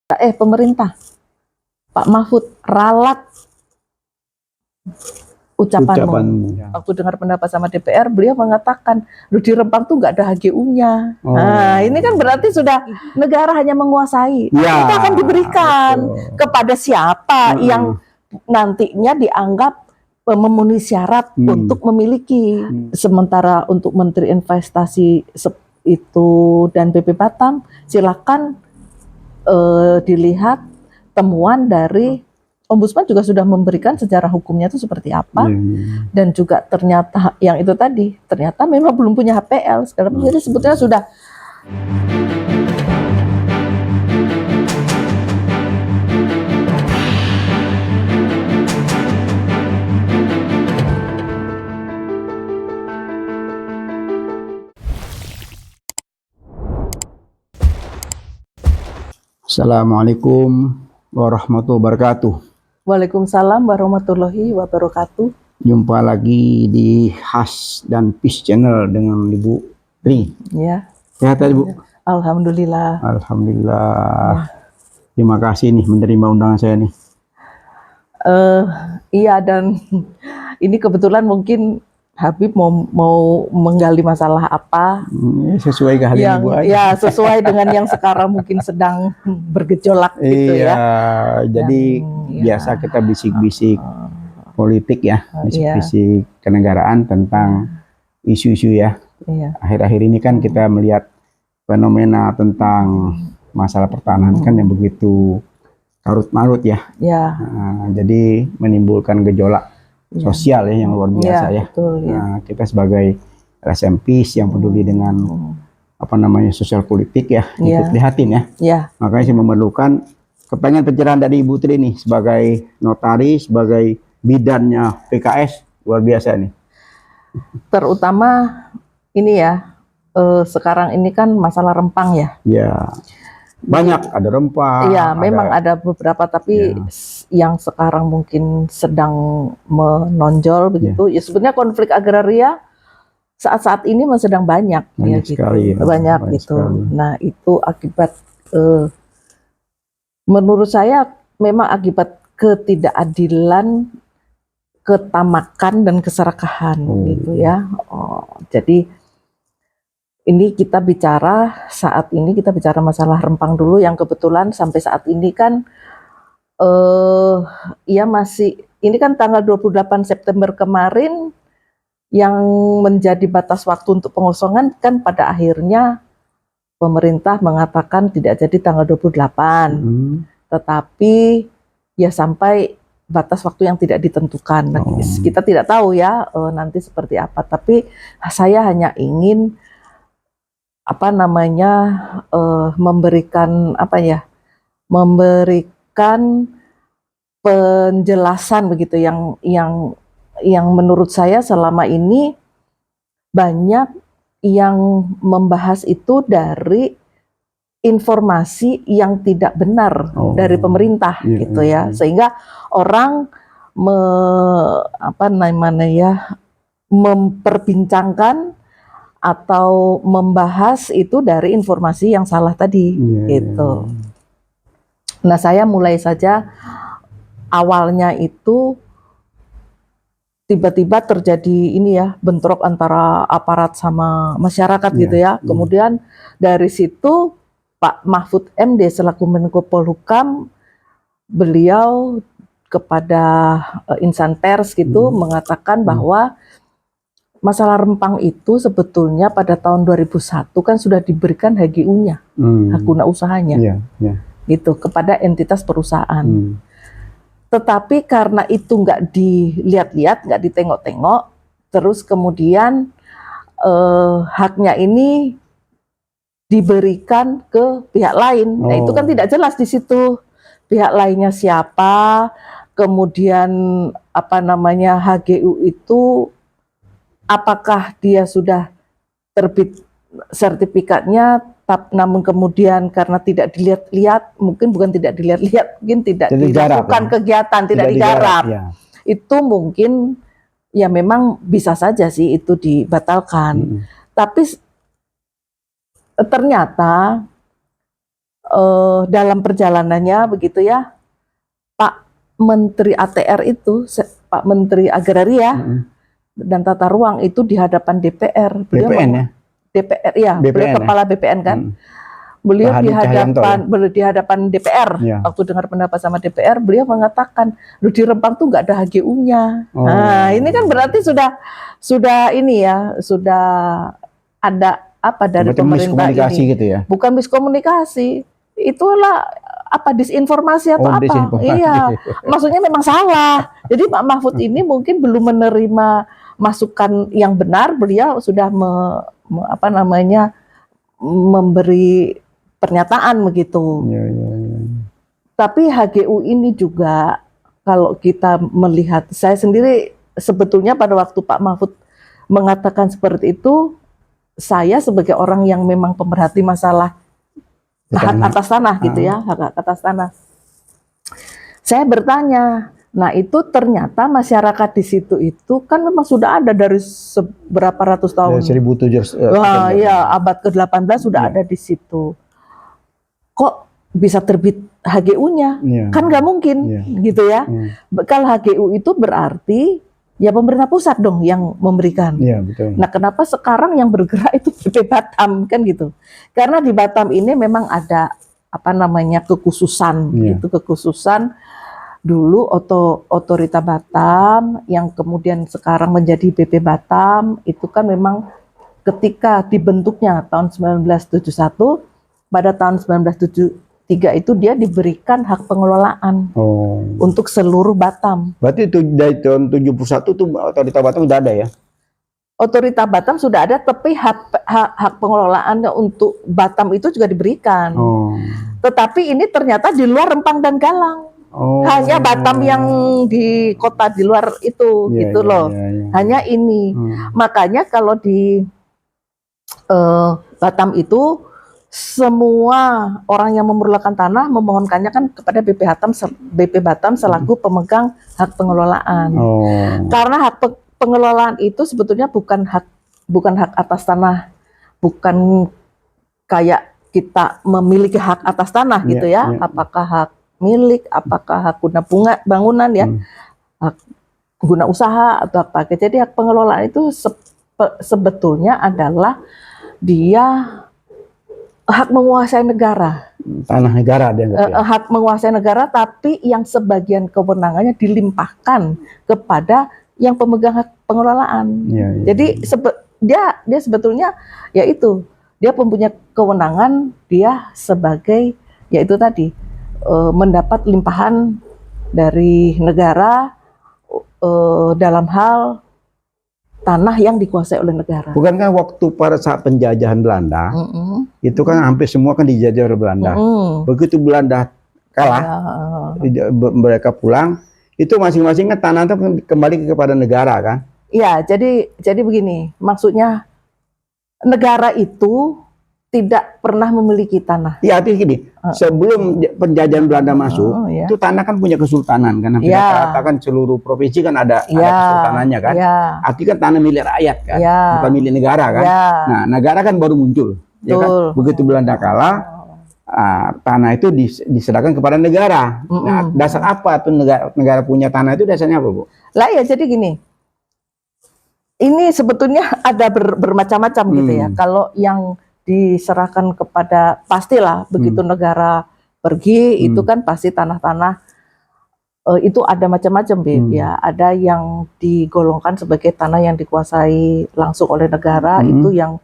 Pemerintah, Pak Mahfud, ralat ucapanmu. Waktu dengar pendapat sama DPR, beliau mengatakan, di Rempang tuh nggak ada HGU-nya. Nah, ini kan berarti sudah negara hanya menguasai. Itu akan diberikan kepada siapa yang nantinya dianggap memenuhi syarat untuk memiliki. Sementara untuk Menteri Investasi itu dan BP Batam, silakan dilihat temuan dari Ombudsman juga sudah memberikan sejarah hukumnya itu seperti apa, dan juga ternyata yang itu tadi ternyata memang belum punya HPL sekarang, jadi sebetulnya sudah. Assalamualaikum warahmatullahi wabarakatuh. Waalaikumsalam warahmatullahi wabarakatuh. Jumpa lagi di Has dan Peace Channel dengan Ibu Tri. Ya. Sehat ya, Ibu? Alhamdulillah. Alhamdulillah. Ya. Terima kasih nih menerima undangan saya nih. Iya, dan ini kebetulan mungkin Habib mau menggali masalah apa sesuai keahlian Ibu aja. Ya, sesuai dengan yang sekarang mungkin sedang bergejolak gitu ya. Jadi biasa kita bisik-bisik politik ya, bisik-bisik kenegaraan tentang isu-isu ya. Akhir-akhir ini kan kita melihat fenomena tentang masalah pertahanan kan yang begitu karut-marut ya. Nah, jadi menimbulkan gejolak sosial ya yang luar biasa ya. Betul, Nah, kita sebagai LSM Peace yang peduli dengan sosial politik ya, ikut prihatin ya. Makanya saya memerlukan kepengen pencerahan dari Ibu Tri nih sebagai notaris, sebagai bidannya PKS, luar biasa nih. Terutama ini ya, sekarang ini kan masalah Rempang ya. Ya. Banyak, ada Rempang. Iya, memang ada beberapa, tapi yang sekarang mungkin sedang menonjol begitu. Ya sebenarnya konflik agraria saat-saat ini sedang banyak ya gitu. Banyak gitu. Sekali. Nah, itu akibat menurut saya memang akibat ketidakadilan, ketamakan dan keserakahan gitu ya. Jadi ini kita bicara saat ini, kita bicara masalah Rempang dulu, yang kebetulan sampai saat ini kan ya masih, ini kan tanggal 28 September kemarin yang menjadi batas waktu untuk pengosongan kan pada akhirnya pemerintah mengatakan tidak jadi tanggal 28, tetapi ya sampai batas waktu yang tidak ditentukan. Nah, kita tidak tahu ya nanti seperti apa, tapi saya hanya ingin memberikan penjelasan begitu yang menurut saya selama ini banyak yang membahas itu dari informasi yang tidak benar dari pemerintah gitu ya, sehingga orang memperbincangkan atau membahas itu dari informasi yang salah tadi gitu. Nah, saya mulai saja awalnya itu tiba-tiba terjadi ini ya, bentrok antara aparat sama masyarakat gitu ya. Kemudian dari situ Pak Mahfud MD selaku Menko Polhukam, beliau kepada insan pers gitu mengatakan bahwa masalah Rempang itu sebetulnya pada tahun 2001 kan sudah diberikan HGU-nya, hak guna usahanya, gitu, kepada entitas perusahaan. Tetapi karena itu nggak dilihat-lihat, nggak ditengok-tengok, terus kemudian haknya ini diberikan ke pihak lain. Nah, itu kan tidak jelas di situ pihak lainnya siapa, kemudian HGU itu apakah dia sudah terbit sertifikatnya, namun kemudian karena tidak dilihat-lihat, mungkin bukan tidak dilihat-lihat, mungkin tidak dilakukan kegiatan, tidak digarap. Itu mungkin ya memang bisa saja sih itu dibatalkan. Tapi ternyata dalam perjalanannya begitu ya, Pak Menteri ATR itu, Pak Menteri Agraria dan Tata Ruang itu di hadapan DPR. Beliau BPN ya? DPR ya, BPN beliau kepala BPN kan. Beliau Pak di Hadi Cahyanto, hadapan di hadapan DPR. Ya. Waktu dengar pendapat sama DPR, beliau mengatakan, "Lu di Rempang tuh nggak ada HGU-nya." Oh. Nah, ini kan berarti sudah ini ya, sudah ada apa dari Berarti pemerintah miskomunikasi ini. gitu ya? Bukan miskomunikasi. Itulah apa disinformasi atau apa? Disinformasi. Iya. Maksudnya memang salah. Jadi Pak Mahfud ini mungkin belum menerima masukan yang benar, beliau sudah memberi pernyataan begitu. Ya. Tapi HGU ini juga kalau kita melihat, saya sendiri sebetulnya pada waktu Pak Mahfud mengatakan seperti itu, saya sebagai orang yang memang pemerhati masalah hak atas tanah gitu ya, hak atas tanah. Saya bertanya, nah itu ternyata masyarakat di situ itu kan memang sudah ada dari seberapa ratus tahun. 1700. Wah, ya abad ke-18 sudah ada di situ. Kok bisa terbit HGU-nya? Kan nggak mungkin, gitu ya. Kalau HGU itu berarti ya pemerintah pusat dong yang memberikan. Iya, betul. Nah, kenapa sekarang yang bergerak itu BP Batam kan gitu? Karena di Batam ini memang ada kekhususan, gitu, kekhususan dulu Otorita Batam yang kemudian sekarang menjadi BP Batam itu kan memang ketika dibentuknya tahun 1971, pada tahun 1973 itu dia diberikan hak pengelolaan untuk seluruh Batam. Berarti itu dari tahun 71 tuh Otorita Batam sudah ada ya? Otorita Batam sudah ada, tapi hak pengelolaannya untuk Batam itu juga diberikan. Tetapi ini ternyata di luar Rempang dan Galang. Hanya Batam yang di kota di luar itu, gitu loh. Hanya ini. Makanya kalau di Batam itu semua orang yang memerlukan tanah memohonkannya kan kepada BP Batam selaku pemegang hak pengelolaan. Karena hak pengelolaan itu sebetulnya bukan hak atas tanah, bukan kayak kita memiliki hak atas tanah gitu ya. Apakah hak milik, apakah hak guna bangunan ya, hak guna usaha atau apa. Jadi hak pengelolaan itu sebetulnya adalah dia hak menguasai negara. Tanah negara dia hak menguasai negara, tapi yang sebagian kewenangannya dilimpahkan kepada yang pemegang hak pengelolaan. Jadi dia sebetulnya yaitu dia mempunyai kewenangan, dia sebagai yaitu tadi mendapat limpahan dari negara dalam hal tanah yang dikuasai oleh negara. Bukankah waktu pada saat penjajahan Belanda, itu kan hampir semua kan dijajah oleh Belanda. Begitu Belanda kalah, mereka pulang, itu masing-masing kan tanah itu kembali kepada negara kan? Iya, jadi begini, maksudnya negara itu tidak pernah memiliki tanah. Iya, artinya gini, sebelum penjajahan Belanda masuk, itu tanah kan punya kesultanan kan, rata-rata kan seluruh provinsi kan ada kesultanannya kan. Artinya kan tanah milik rakyat kan, bukan milik negara kan. Nah, negara kan baru muncul, ya kan. Begitu Belanda kalah, tanah itu diserahkan kepada negara. Nah, dasar apa tuh negara punya tanah itu dasarnya apa, Bu? Lah ya, jadi gini, ini sebetulnya ada bermacam-macam gitu ya. Kalau yang diserahkan kepada, pastilah begitu negara pergi itu kan pasti tanah-tanah itu ada macam-macam, ya. Ada yang digolongkan sebagai tanah yang dikuasai langsung oleh negara, itu yang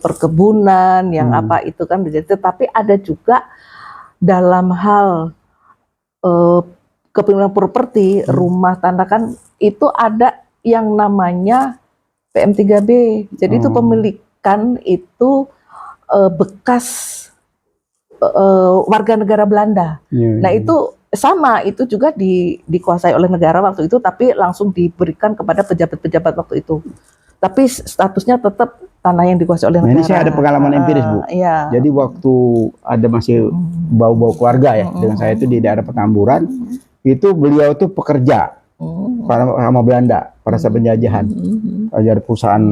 perkebunan, yang apa itu kan begitu. Tapi ada juga dalam hal kepemilikan properti, rumah tanda kan itu ada yang namanya PM3B. Jadi itu pemilikan itu bekas warga negara Belanda. Nah itu sama, itu juga dikuasai oleh negara waktu itu, tapi langsung diberikan kepada pejabat-pejabat waktu itu. Tapi statusnya tetap tanah yang dikuasai oleh negara. Ini saya ada pengalaman empiris, Bu. Jadi waktu ada masih bau-bau keluarga ya, dengan saya itu di daerah Petamburan, itu beliau tuh pekerja sama Belanda pada saat penjajahan, dari perusahaan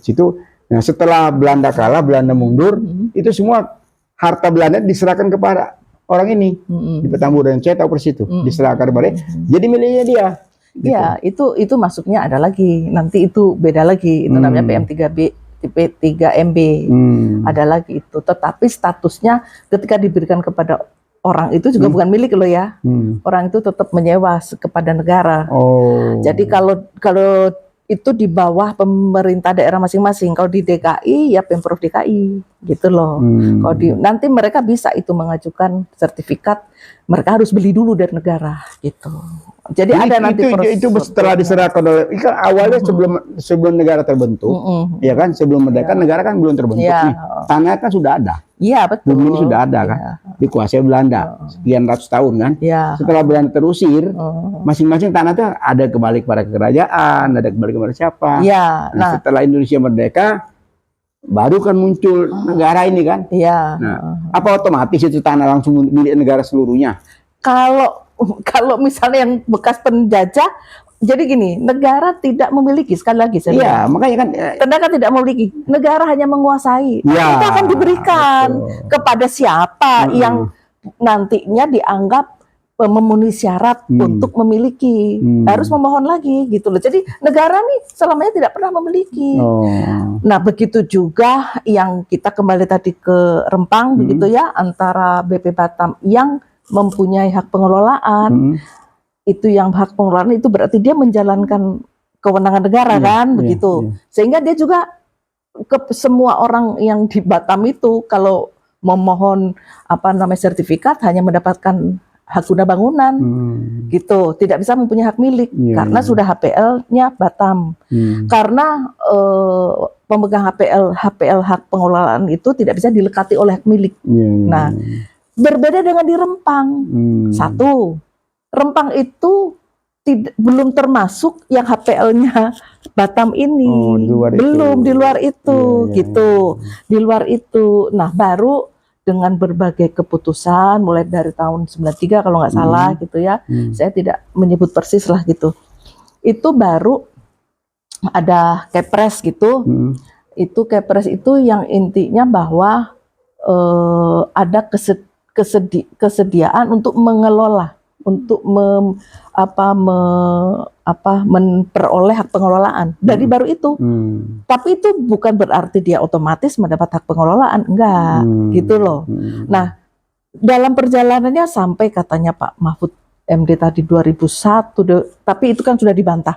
situ. Nah, setelah Belanda kalah, Belanda mundur, itu semua harta Belanda diserahkan kepada orang ini di Petamburan. Saya tahu persis itu, diserahkan kepada jadi miliknya dia. Gitu. Ya, itu masuknya ada lagi. Nanti itu beda lagi. Itu namanya PM3B, P3MB. Ada lagi itu. Tetapi statusnya ketika diberikan kepada orang itu juga bukan milik loh ya. Orang itu tetap menyewa kepada negara. Jadi kalau itu di bawah pemerintah daerah masing-masing. Kalau di DKI ya Pemprov DKI gitu loh. Kalau nanti mereka bisa itu mengajukan sertifikat, mereka harus beli dulu dari negara gitu. Jadi ada nanti itu setelah diserahkan oleh kan awalnya sebelum negara terbentuk, ya kan sebelum merdeka negara kan belum terbentuk nih. Tanah kan sudah ada. Iya betul. Bumi ini sudah ada kan, dikuasai Belanda sekian ratus tahun kan. Setelah Belanda terusir, masing-masing tanah itu ada kembali kepada kerajaan, ada kembali kepada siapa. Nah, setelah Indonesia merdeka, baru kan muncul negara ini kan. Nah, apa otomatis itu tanah langsung milik negara seluruhnya? Kalau misalnya yang bekas penjajah, jadi gini, negara tidak memiliki, sekali lagi iya, makanya kan negara tidak memiliki, negara hanya menguasai. Itu akan diberikan kepada siapa yang nantinya dianggap memenuhi syarat untuk memiliki, harus memohon lagi gitu loh. Jadi negara nih selamanya tidak pernah memiliki. Nah begitu juga yang kita kembali tadi ke Rempang begitu ya, antara BP Batam yang mempunyai hak pengelolaan, itu yang hak pengelolaan itu berarti dia menjalankan kewenangan negara kan, begitu. Sehingga dia juga semua orang yang di Batam itu kalau memohon sertifikat hanya mendapatkan hak guna bangunan, gitu. Tidak bisa mempunyai hak milik karena sudah HPL-nya Batam. Karena pemegang HPL hak pengelolaan itu tidak bisa dilekati oleh hak milik. Nah, berbeda dengan di Rempang. Satu, Rempang itu belum termasuk yang HPL-nya Batam ini. Di luar itu, gitu. Di luar itu. Nah, baru dengan berbagai keputusan, mulai dari tahun 93 kalau nggak salah gitu ya. Saya tidak menyebut persis lah gitu. Itu baru ada Kepres gitu. Itu Kepres itu yang intinya bahwa ada kesediaan untuk mengelola, untuk memperoleh hak pengelolaan dari baru itu. Tapi itu bukan berarti dia otomatis mendapat hak pengelolaan, enggak, gitu loh. Nah, dalam perjalanannya sampai katanya Pak Mahfud MD tadi 2001, tapi itu kan sudah dibantah.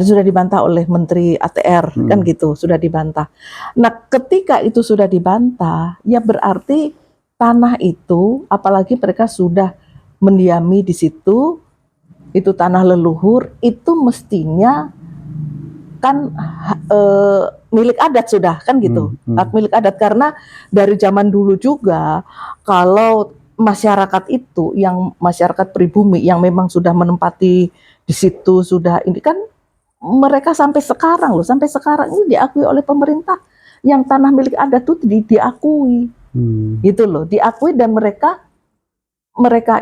Sudah dibantah oleh Menteri ATR, kan gitu, sudah dibantah. Nah, ketika itu sudah dibantah, ya berarti tanah itu, apalagi mereka sudah mendiami di situ, itu tanah leluhur, itu mestinya kan milik adat sudah, kan gitu, hak milik adat. Karena dari zaman dulu juga, kalau masyarakat itu, yang masyarakat pribumi, yang memang sudah menempati di situ, sudah ini kan, mereka sampai sekarang ini diakui oleh pemerintah, yang tanah milik adat itu diakui. Gitu loh, diakui, dan mereka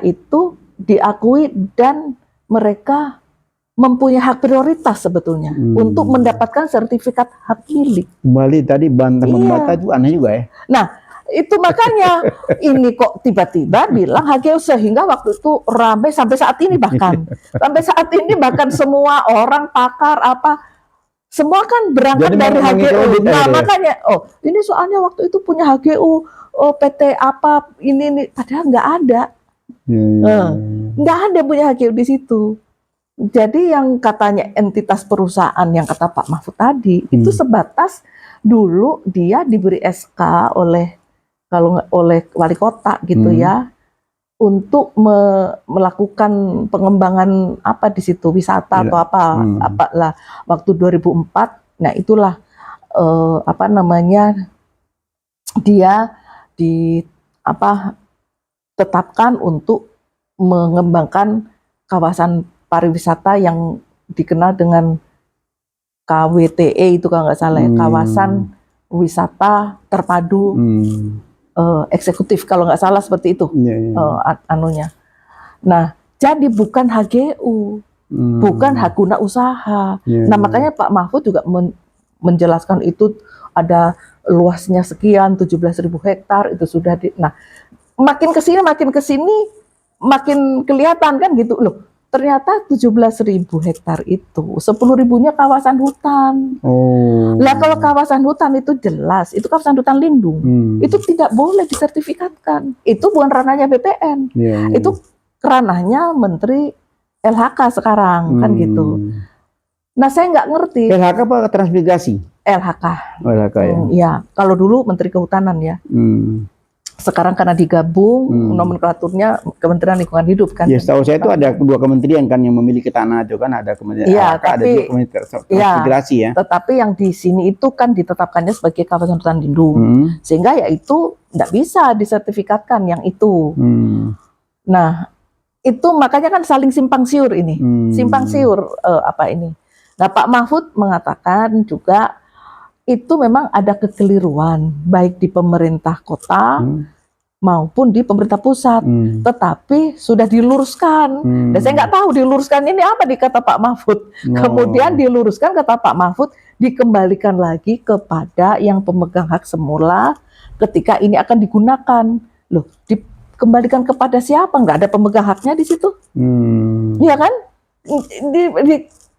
itu diakui dan mereka mempunyai hak prioritas sebetulnya untuk mendapatkan sertifikat hak milik. Kembali tadi bantah membantah itu aneh juga ya. Nah, itu makanya ini kok tiba-tiba bilang HGU, sehingga waktu itu ramai sampai saat ini bahkan semua orang pakar semua kan berangkat dari HGU. Nah, makanya ini soalnya waktu itu punya HGU, PT apa ini padahal nggak ada. Nggak ada punya HGU di situ. Jadi yang katanya entitas perusahaan yang kata Pak Mahfud tadi itu sebatas dulu dia diberi SK oleh wali kota gitu ya, untuk melakukan pengembangan apa di situ, wisata atau apa lah waktu 2004. Nah itulah dia tetapkan untuk mengembangkan kawasan pariwisata yang dikenal dengan KWTE itu kalau nggak salah ya, kawasan wisata terpadu eksekutif kalau nggak salah seperti itu anunya. Nah, jadi bukan HGU, bukan hak guna usaha. Nah, makanya Pak Mahfud juga menjelaskan itu ada luasnya sekian 17.000 hektar itu sudah nah makin kesini makin kelihatan kan gitu loh. Ternyata 17.000 hektar itu 10.000-nya kawasan hutan. Oh. Lah kalau kawasan hutan itu jelas, itu kawasan hutan lindung. Itu tidak boleh disertifikatkan. Itu bukan ranahnya BPN. Itu ranahnya Menteri LHK sekarang kan gitu. Nah saya nggak ngerti. LHK apa transmigrasi? LHK. LHK ya. Ya, kalau dulu Menteri Kehutanan ya. Sekarang karena digabung nomenklaturnya Kementerian Lingkungan Hidup kan. Ya, setahu saya itu ada 2 kementerian kan yang memiliki tanah itu kan, ada kementerian LHK, ada juga kementerian transmigrasi ya. Tetapi yang di sini itu kan ditetapkannya sebagai kawasan hutan lindung. Sehingga ya itu tidak bisa disertifikatkan yang itu. Nah, itu makanya kan saling simpang siur ini. Simpang siur ini. Nah, Pak Mahfud mengatakan juga itu memang ada kekeliruan baik di pemerintah kota maupun di pemerintah pusat, tetapi sudah diluruskan. Dan saya nggak tahu diluruskan ini apa di kata Pak Mahfud. Kemudian diluruskan kata Pak Mahfud dikembalikan lagi kepada yang pemegang hak semula ketika ini akan digunakan. Loh, dikembalikan kepada siapa? Nggak ada pemegang haknya di situ, iya kan?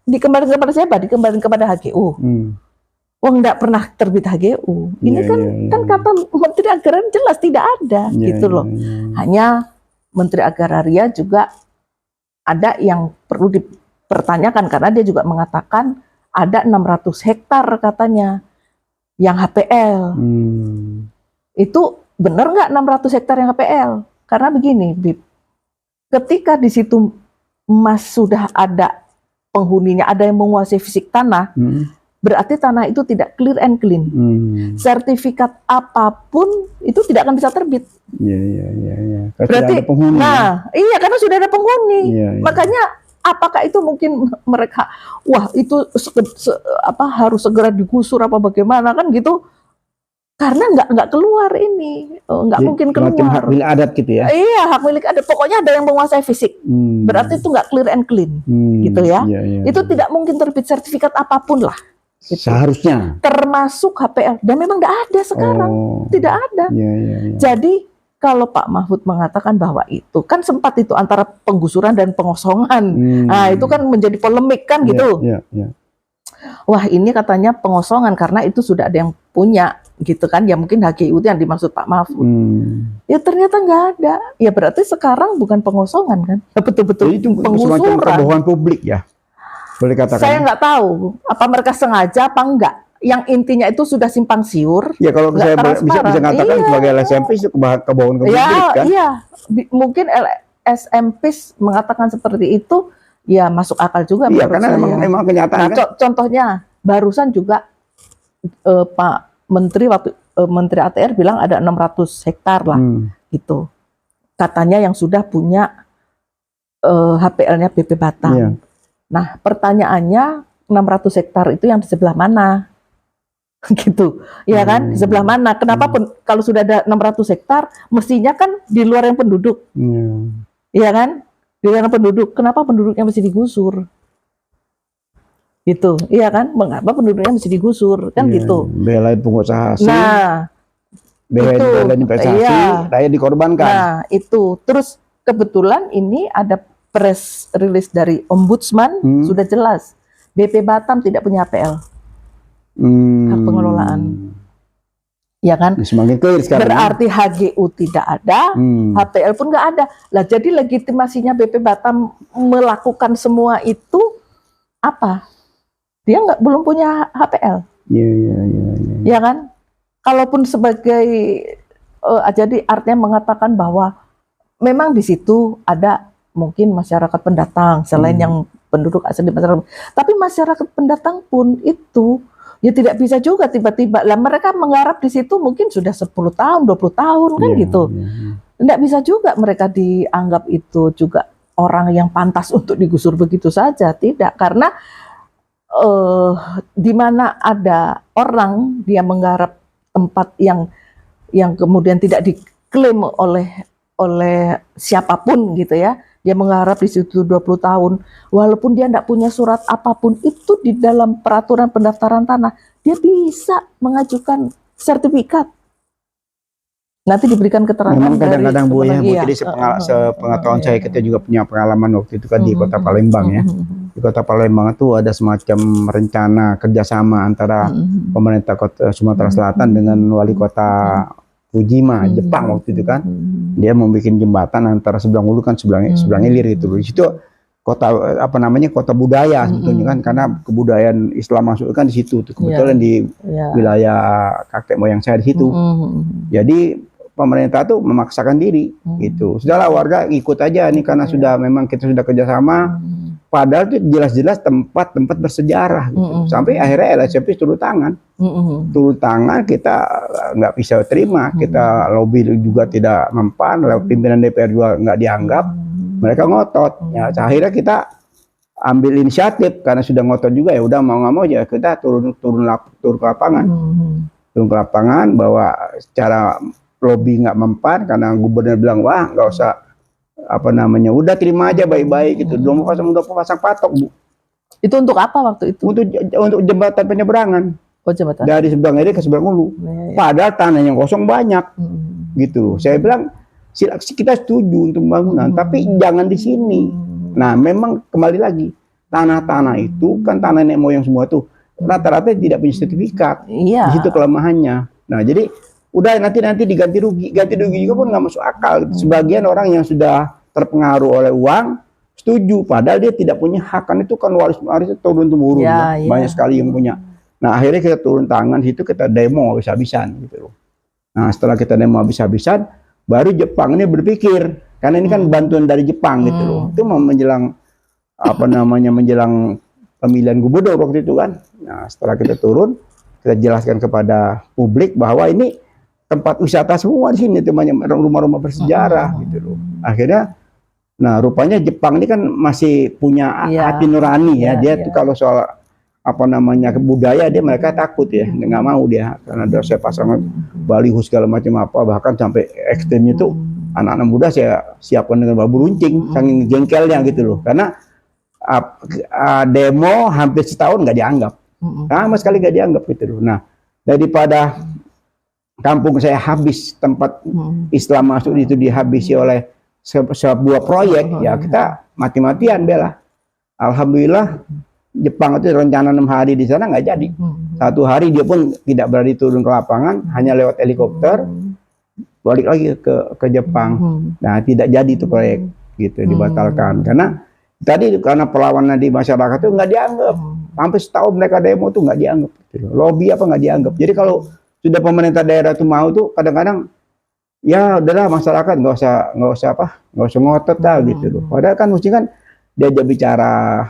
Dikembalikan kepada siapa? Dikembalikan kepada HGU. Wong nggak pernah terbit HGU. Ini kan kata Menteri Agraria jelas tidak ada gitu loh. Hanya Menteri Agraria juga ada yang perlu dipertanyakan karena dia juga mengatakan ada 600 hektar katanya yang HPL. Itu benar nggak 600 hektar yang HPL? Karena begini, Bib, ketika di situ sudah ada penghuninya, ada yang menguasai fisik tanah. Berarti tanah itu tidak clear and clean. Sertifikat apapun itu tidak akan bisa terbit. Iya. Berarti, iya karena sudah ada penghuni. Makanya apakah itu mungkin mereka, wah itu harus segera digusur apa bagaimana kan gitu? Karena nggak keluar ini, nggak mungkin keluar. Hak milik adat gitu ya? Iya, hak milik adat. Pokoknya ada yang menguasai fisik. Berarti itu nggak clear and clean, gitu ya. Itu tidak mungkin terbit sertifikat apapun lah. Gitu. Seharusnya. Termasuk HPL. Dan memang tidak ada sekarang. Tidak ada. Jadi kalau Pak Mahfud mengatakan bahwa itu, kan sempat itu antara penggusuran dan pengosongan. Nah itu kan menjadi polemik kan gitu. Wah ini katanya pengosongan karena itu sudah ada yang punya gitu kan. Ya mungkin HGU itu yang dimaksud Pak Mahfud. Ya ternyata nggak ada. Ya berarti sekarang bukan pengosongan kan. Betul-betul penggusuran. Kebohongan publik ya. Boleh katakan. Saya nggak tahu apa mereka sengaja apa enggak. Yang intinya itu sudah simpang siur. Ya kalau saya bisa katakan sebagai LSMP itu kebohongan publik kan. Iya, mungkin LSMP mengatakan seperti itu ya masuk akal juga. Iya karena memang kenyataan. Nah, contohnya barusan juga Pak Menteri Menteri ATR bilang ada 600 hektar lah gitu. Katanya yang sudah punya HPL-nya BP Batam. Nah, pertanyaannya 600 hektar itu yang di sebelah mana? Gitu. Ya kan? Di sebelah mana? Kenapa kalau sudah ada 600 hektar mestinya kan di luar yang penduduk. Iya kan? Di luar yang penduduk. Kenapa penduduknya mesti digusur? Gitu. Iya kan? Mengapa penduduknya mesti digusur? Kan gitu. Belain pengusaha asing. Nah, belain investasi, rakyat dikorbankan. Nah, itu. Terus kebetulan ini ada press release dari Ombudsman sudah jelas BP Batam tidak punya HPL hak pengelolaan, ya kan? Semakin clear sekarang. Berarti HGU tidak ada, HPL pun nggak ada. Lah jadi legitimasinya BP Batam melakukan semua itu apa? Dia belum punya HPL. Ya kan? Kalaupun sebagai jadi artinya mengatakan bahwa memang di situ ada mungkin masyarakat pendatang selain yang penduduk asli masyarakat. Tapi masyarakat pendatang pun itu ya tidak bisa juga tiba-tiba lah mereka menggarap di situ mungkin sudah 10 tahun, 20 tahun kan gitu. Tidak bisa juga mereka dianggap itu juga orang yang pantas untuk digusur begitu saja, tidak, karena di mana ada orang dia menggarap tempat yang kemudian tidak diklaim oleh siapapun gitu ya. dia mengharap di situ 20 tahun, walaupun dia tidak punya surat apapun itu di dalam peraturan pendaftaran tanah, dia bisa mengajukan sertifikat. Nanti diberikan keterangan. Memang kadang-kadang Bu ya, Bu, iya. jadi sepengetahuan saya, kita juga punya pengalaman waktu itu kan di Kota Palembang ya. Di Kota Palembang itu ada semacam rencana kerjasama antara pemerintah Kota Sumatera Selatan dengan wali kota Fujima, Jepang waktu itu kan. Dia mau bikin jembatan antara seberang hulu kan seberang hilir gitu. Di situ kota apa namanya, kota budaya sebetulnya kan, karena kebudayaan Islam masuk kan di situ. Kebetulan di wilayah kakek moyang saya di situ. Jadi pemerintah tuh memaksakan diri gitu. Sudahlah warga ikut aja nih karena sudah memang kita sudah kerjasama. Padahal itu jelas-jelas tempat-tempat bersejarah gitu. Sampai akhirnya LSMP turun tangan. Turun tangan, kita nggak bisa terima. Kita lobby juga tidak mempan. Pimpinan DPR juga nggak dianggap. Mereka ngotot. Ya, akhirnya kita ambil inisiatif karena sudah ngotot juga, ya udah mau nggak mau ya kita turun ke lapangan. Turun ke lapangan bahwa secara lobby nggak mempan karena gubernur bilang wah nggak usah apa namanya, udah terima aja baik-baik gitu. Udah pasang patok Bu. Itu untuk apa waktu itu? Untuk jembatan penyeberangan. Oh, jembatan. Dari seberang ini ke seberang hulu. Padahal tanahnya kosong banyak. Gitu. Saya bilang kita setuju untuk pembangunan, tapi jangan di sini. Nah, memang kembali lagi tanah-tanah itu kan tanah nenek moyang semua tuh rata-rata tidak punya sertifikat. Di situ kelemahannya. Nah, jadi udah nanti diganti rugi juga pun nggak masuk akal. Sebagian orang yang sudah terpengaruh oleh uang setuju, padahal dia tidak punya hak, kan itu kan waris turun temurun banyak sekali yang punya. Nah akhirnya kita turun tangan situ, kita demo habis-habisan gitu loh. Nah setelah kita demo habis-habisan, baru Jepang ini berpikir, karena ini kan bantuan dari Jepang gitu loh. Itu mau menjelang apa namanya, menjelang pemilihan gubernur waktu itu kan. Nah setelah kita turun, kita jelaskan kepada publik bahwa ini tempat wisata semua di sini, banyak rumah-rumah bersejarah gitu loh. Akhirnya, nah rupanya Jepang ini kan masih punya hati nurani ya. Dia tuh kalau soal apa namanya budaya mereka takut ya, nggak mau dia, karena ada saya pasang baliho segala macam apa, bahkan sampai ekstremnya tuh anak-anak muda saya siapkan dengan bambu runcing, saking jengkelnya gitu loh. Karena demo hampir setahun nggak dianggap, sama sekali nggak dianggap gitu loh. Nah daripada kampung saya habis, tempat Islam masuk itu dihabisi oleh sebuah proyek, ya kita mati-matian bela. Alhamdulillah Jepang itu rencana 6 hari di sana nggak jadi. 1 hari dia pun tidak berani turun ke lapangan, hanya lewat helikopter balik lagi ke Jepang. Nah tidak jadi itu proyek gitu, dibatalkan karena perlawanan di masyarakat itu nggak dianggap. Sampai setahun mereka demo tuh nggak dianggap gitu. Lobby apa nggak dianggap. Jadi kalau sudah pemerintah daerah tuh mau tuh kadang-kadang ya udahlah, masyarakat nggak usah ngotot dah gitu loh. Padahal kan mesti kan diajak bicara.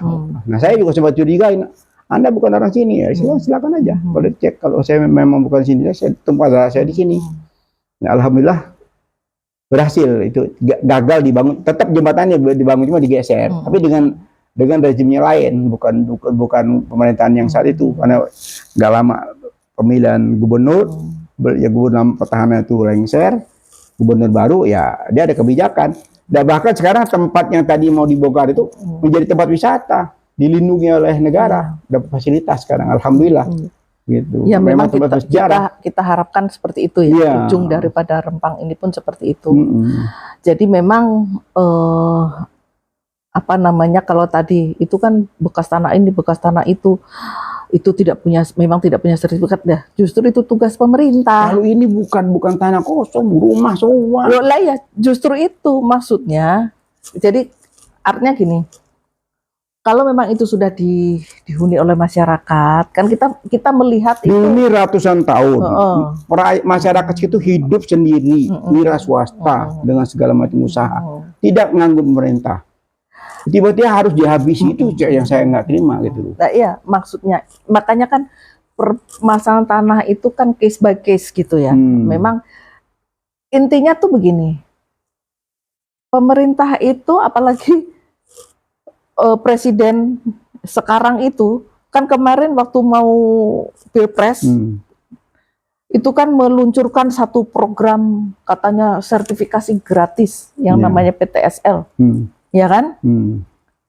Nah saya juga sempat curigain, Anda bukan orang sini ya, silakan aja. Boleh cek kalau saya memang bukan sini, tempat saya di sini. Nah, alhamdulillah berhasil itu, gagal dibangun, tetap jembatannya dibangun cuma digeser, tapi dengan rezimnya lain, bukan pemerintahan yang saat itu, karena nggak lama pemilihan gubernur, ya gubernur petahana itu lengser, gubernur baru ya dia ada kebijakan. Dan bahkan sekarang tempat yang tadi mau dibongkar itu menjadi tempat wisata, dilindungi oleh negara, dapat fasilitas sekarang, alhamdulillah. Gitu. Ya memang kita harapkan seperti itu ya. Ujung daripada Rempang ini pun seperti itu. Jadi memang apa namanya, kalau tadi itu kan bekas tanah ini, bekas tanah itu memang tidak punya sertifikat dah. Justru itu tugas pemerintah. Kalau ini bukan tanah kosong, rumah semua. Loh lah ya, justru itu maksudnya. Jadi artinya gini, kalau memang itu sudah dihuni oleh masyarakat, kan kita melihat itu dihuni ratusan tahun. Masyarakat itu hidup sendiri, wira swasta dengan segala macam usaha, tidak menganggur pemerintah. Tiba-tiba harus dihabisi, itu yang saya nggak terima gitu. Nah, iya, maksudnya makanya kan permasalahan tanah itu kan case by case gitu ya. Memang intinya tuh begini, pemerintah itu apalagi presiden sekarang itu kan kemarin waktu mau pilpres itu kan meluncurkan satu program katanya sertifikasi gratis yang namanya PTSL. ya kan?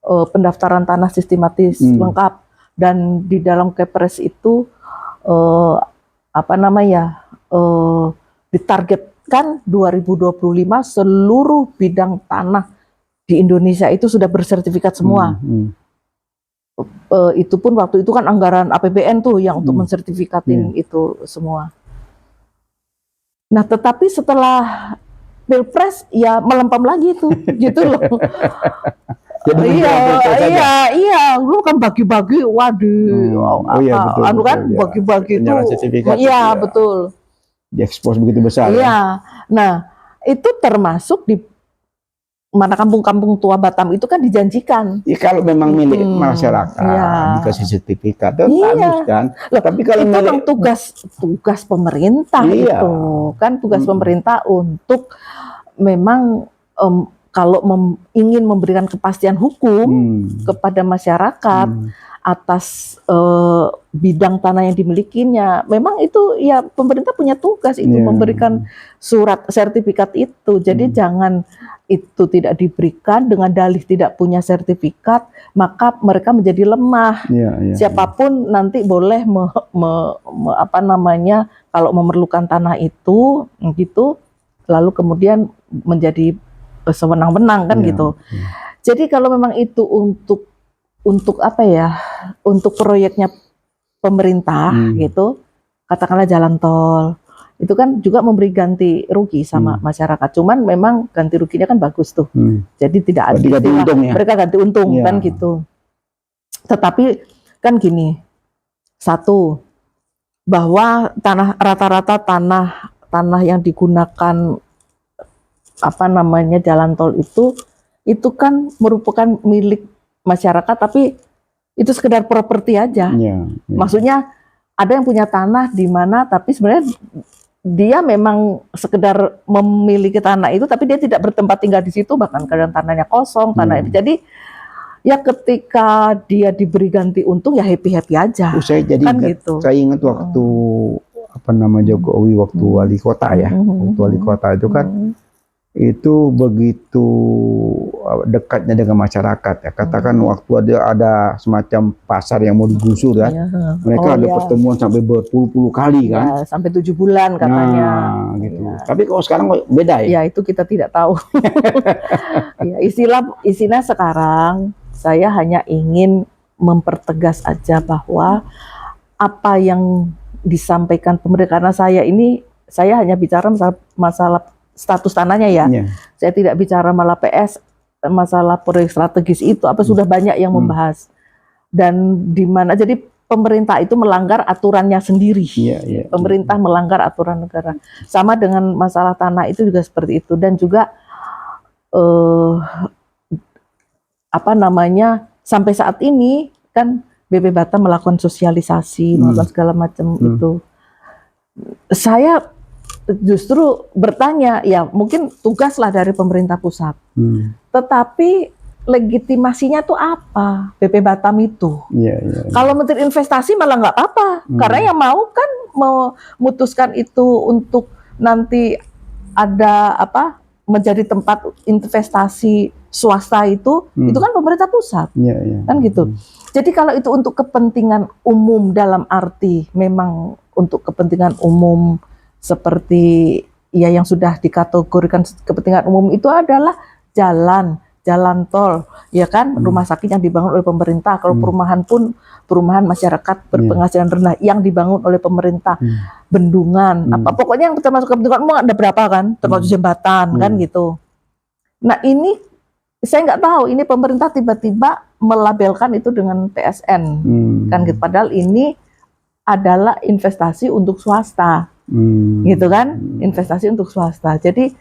Pendaftaran tanah sistematis lengkap, dan di dalam Kepres itu ditargetkan 2025 seluruh bidang tanah di Indonesia itu sudah bersertifikat semua. Itu pun waktu itu kan anggaran APBN tuh yang untuk mensertifikatin itu semua. Nah, tetapi setelah Pilpres ya melempem lagi tuh, gitu loh. Iya, lu kan bagi-bagi, waduh, bagi-bagi itu, iya betul. Diekspos begitu besar. Iya, ya? Nah itu termasuk di mana kampung-kampung tua Batam itu kan dijanjikan. Ya, kalau memang milik masyarakat dikasih sertifikat, bagus kan. Loh, tapi kalau itu memang tugas pemerintah itu kan tugas pemerintah untuk memang kalau ingin memberikan kepastian hukum kepada masyarakat atas bidang tanah yang dimilikinya, memang itu ya pemerintah punya tugas itu memberikan surat sertifikat itu. Jadi jangan itu tidak diberikan dengan dalih tidak punya sertifikat, maka mereka menjadi lemah. Siapapun nanti boleh kalau memerlukan tanah itu gitu, lalu kemudian menjadi sewenang-wenang kan gitu. Jadi kalau memang itu untuk proyeknya pemerintah gitu, katakanlah jalan tol, itu kan juga memberi ganti rugi sama masyarakat. Cuman memang ganti ruginya kan bagus tuh. Jadi tidak ada istilah mereka ganti untung kan gitu. Tetapi kan gini, satu, bahwa rata-rata tanah yang digunakan jalan tol itu kan merupakan milik masyarakat, tapi itu sekedar properti aja. Maksudnya ada yang punya tanah di mana, tapi sebenarnya dia memang sekedar memiliki tanah itu, tapi dia tidak bertempat tinggal di situ, bahkan kadang tanahnya kosong, tanah itu. Jadi ya ketika dia diberi ganti untung ya happy aja. Saya ingat waktu Jokowi waktu wali kota ya, waktu wali kota itu kan itu begitu dekatnya dengan masyarakat ya. Katakan waktu ada semacam pasar yang mau digusur kan, mereka ada pertemuan sampai berpuluh-puluh kali kan, sampai 7 bulan katanya. Gitu. Tapi kalau sekarang beda ya? Ya itu kita tidak tahu. Ya, istilah sekarang saya hanya ingin mempertegas aja bahwa apa yang disampaikan pemerintah, karena saya hanya bicara masalah status tanahnya ya. Saya tidak bicara malah PS, masalah proyek strategis itu sudah banyak yang membahas. Dan di mana jadi pemerintah itu melanggar aturannya sendiri. Pemerintah melanggar aturan negara. Sama dengan masalah tanah itu juga seperti itu, dan juga sampai saat ini kan BP Batam melakukan sosialisasi, melakukan segala macam itu. Saya justru bertanya, ya mungkin tugaslah dari pemerintah pusat. Tetapi legitimasinya tuh apa BP Batam itu? Kalau Menteri Investasi malah nggak apa-apa, karena yang mau kan memutuskan itu untuk nanti ada menjadi tempat investasi swasta itu kan pemerintah pusat, kan gitu. Jadi kalau itu untuk kepentingan umum dalam arti memang untuk kepentingan umum seperti ya yang sudah dikategorikan kepentingan umum itu adalah jalan tol, ya kan, rumah sakit yang dibangun oleh pemerintah. Kalau perumahan masyarakat berpenghasilan rendah yang dibangun oleh pemerintah, bendungan, pokoknya yang termasuk kepentingan umum ada berapa kan, termasuk jembatan kan gitu. Nah ini saya nggak tahu, ini pemerintah tiba-tiba melabelkan itu dengan PSN, kan gitu. Padahal ini adalah investasi untuk swasta. Gitu kan, investasi untuk swasta. Jadi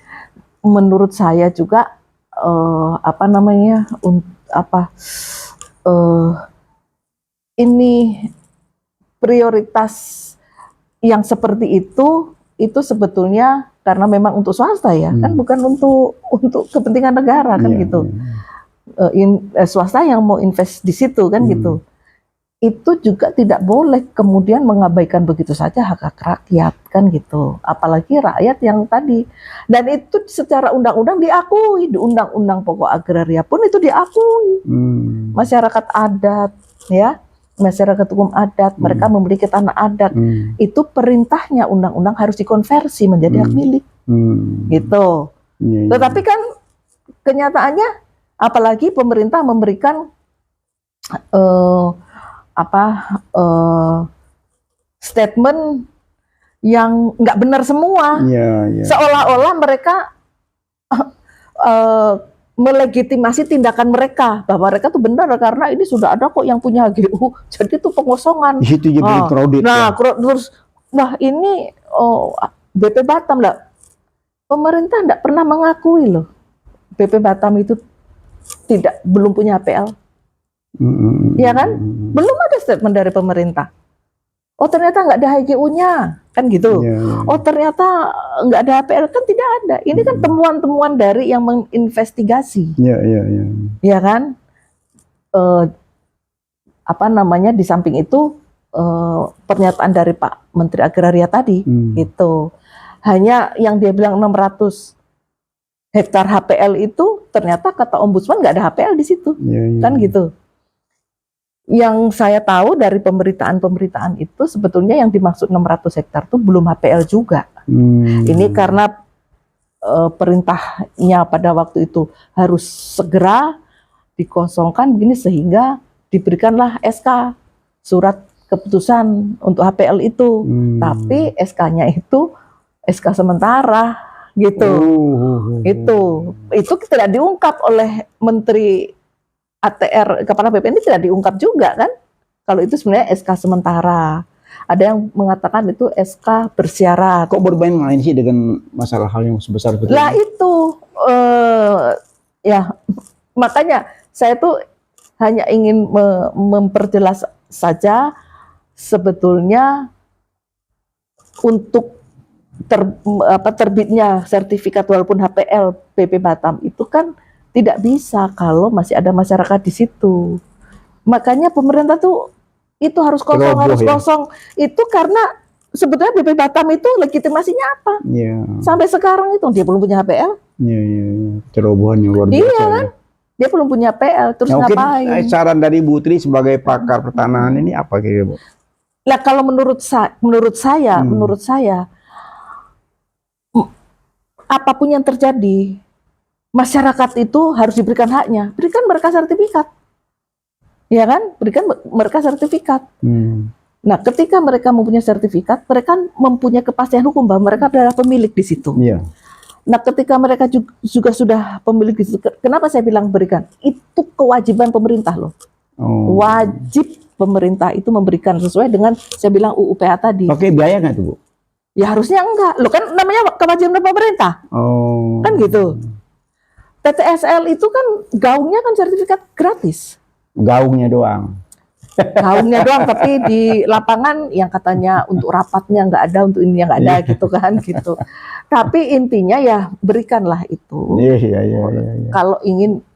menurut saya juga ini prioritas yang seperti itu sebetulnya karena memang untuk swasta ya, kan bukan untuk kepentingan negara kan gitu. Swasta yang mau invest di situ kan gitu. itu juga tidak boleh kemudian mengabaikan begitu saja hak-hak rakyat kan gitu, apalagi rakyat yang tadi, dan itu secara undang-undang diakui di Undang-Undang Pokok Agraria pun itu diakui. Masyarakat adat ya, masyarakat hukum adat, mereka memiliki tanah adat, itu perintahnya undang-undang harus dikonversi menjadi hak milik gitu. Tetapi kan kenyataannya apalagi pemerintah memberikan statement yang nggak benar semua, seolah-olah mereka melegitimasi tindakan mereka bahwa mereka tuh benar karena ini sudah ada kok yang punya HGU, jadi itu pengosongan. Di situ jadi crowded. Nah, terus wah ini BP Batam lah, pemerintah nggak pernah mengakui loh BP Batam itu belum punya HPL. Ya kan? Belum ada statement dari pemerintah. Oh ternyata nggak ada HGU-nya, kan gitu. Oh ternyata nggak ada HPL, kan tidak ada. Ini kan temuan-temuan dari yang menginvestigasi. Ya kan? Di samping itu pernyataan dari Pak Menteri Agraria tadi, itu hanya yang dia bilang 600 hektar HPL itu ternyata kata Ombudsman nggak ada HPL di situ, kan gitu. Yang saya tahu dari pemberitaan itu sebetulnya yang dimaksud 600 hektar itu belum HPL juga. Ini karena perintahnya pada waktu itu harus segera dikosongkan begini sehingga diberikanlah SK, surat keputusan untuk HPL itu. Tapi SK-nya itu SK sementara gitu. Itu tidak diungkap oleh Menteri ATR kepala BPN, ini tidak diungkap juga kan, kalau itu sebenarnya SK sementara. Ada yang mengatakan itu SK bersyarat. Kok bermain-main sih dengan masalah hal yang sebesar itu? Lah itu ya makanya saya tuh hanya ingin memperjelas saja sebetulnya untuk terbitnya sertifikat walaupun HPL BP Batam itu kan tidak bisa kalau masih ada masyarakat di situ. Makanya pemerintah tuh itu harus kosong, kosong. Itu karena sebetulnya BP Batam itu legitimasinya apa? Sampai sekarang itu dia belum punya HPL. Cerobohannya luar biasa. Iya kan? Dia belum punya HPL, terus ngapain? Mungkin saran dari Bu Tri sebagai pakar pertanahan ini apa kira-kira, Bu? Nah kalau menurut saya, apapun yang terjadi, masyarakat itu harus diberikan haknya, berikan mereka sertifikat, ya kan? Berikan mereka sertifikat. Nah, ketika mereka mempunyai sertifikat, mereka mempunyai kepastian hukum bahwa mereka adalah pemilik di situ. Nah, ketika mereka juga sudah pemilik di situ, kenapa saya bilang berikan? Itu kewajiban pemerintah loh. Wajib pemerintah itu memberikan sesuai dengan saya bilang UU PA tadi. Oke, biaya nggak tuh, Bu? Ya harusnya enggak, lo kan namanya kewajiban pemerintah, kan gitu. TTSL itu kan gaungnya kan sertifikat gratis. Gaungnya doang. Gaungnya doang, tapi di lapangan yang katanya untuk rapatnya nggak ada, untuk ini yang nggak ada gitu kan gitu. Tapi intinya ya berikanlah itu. Kalau ingin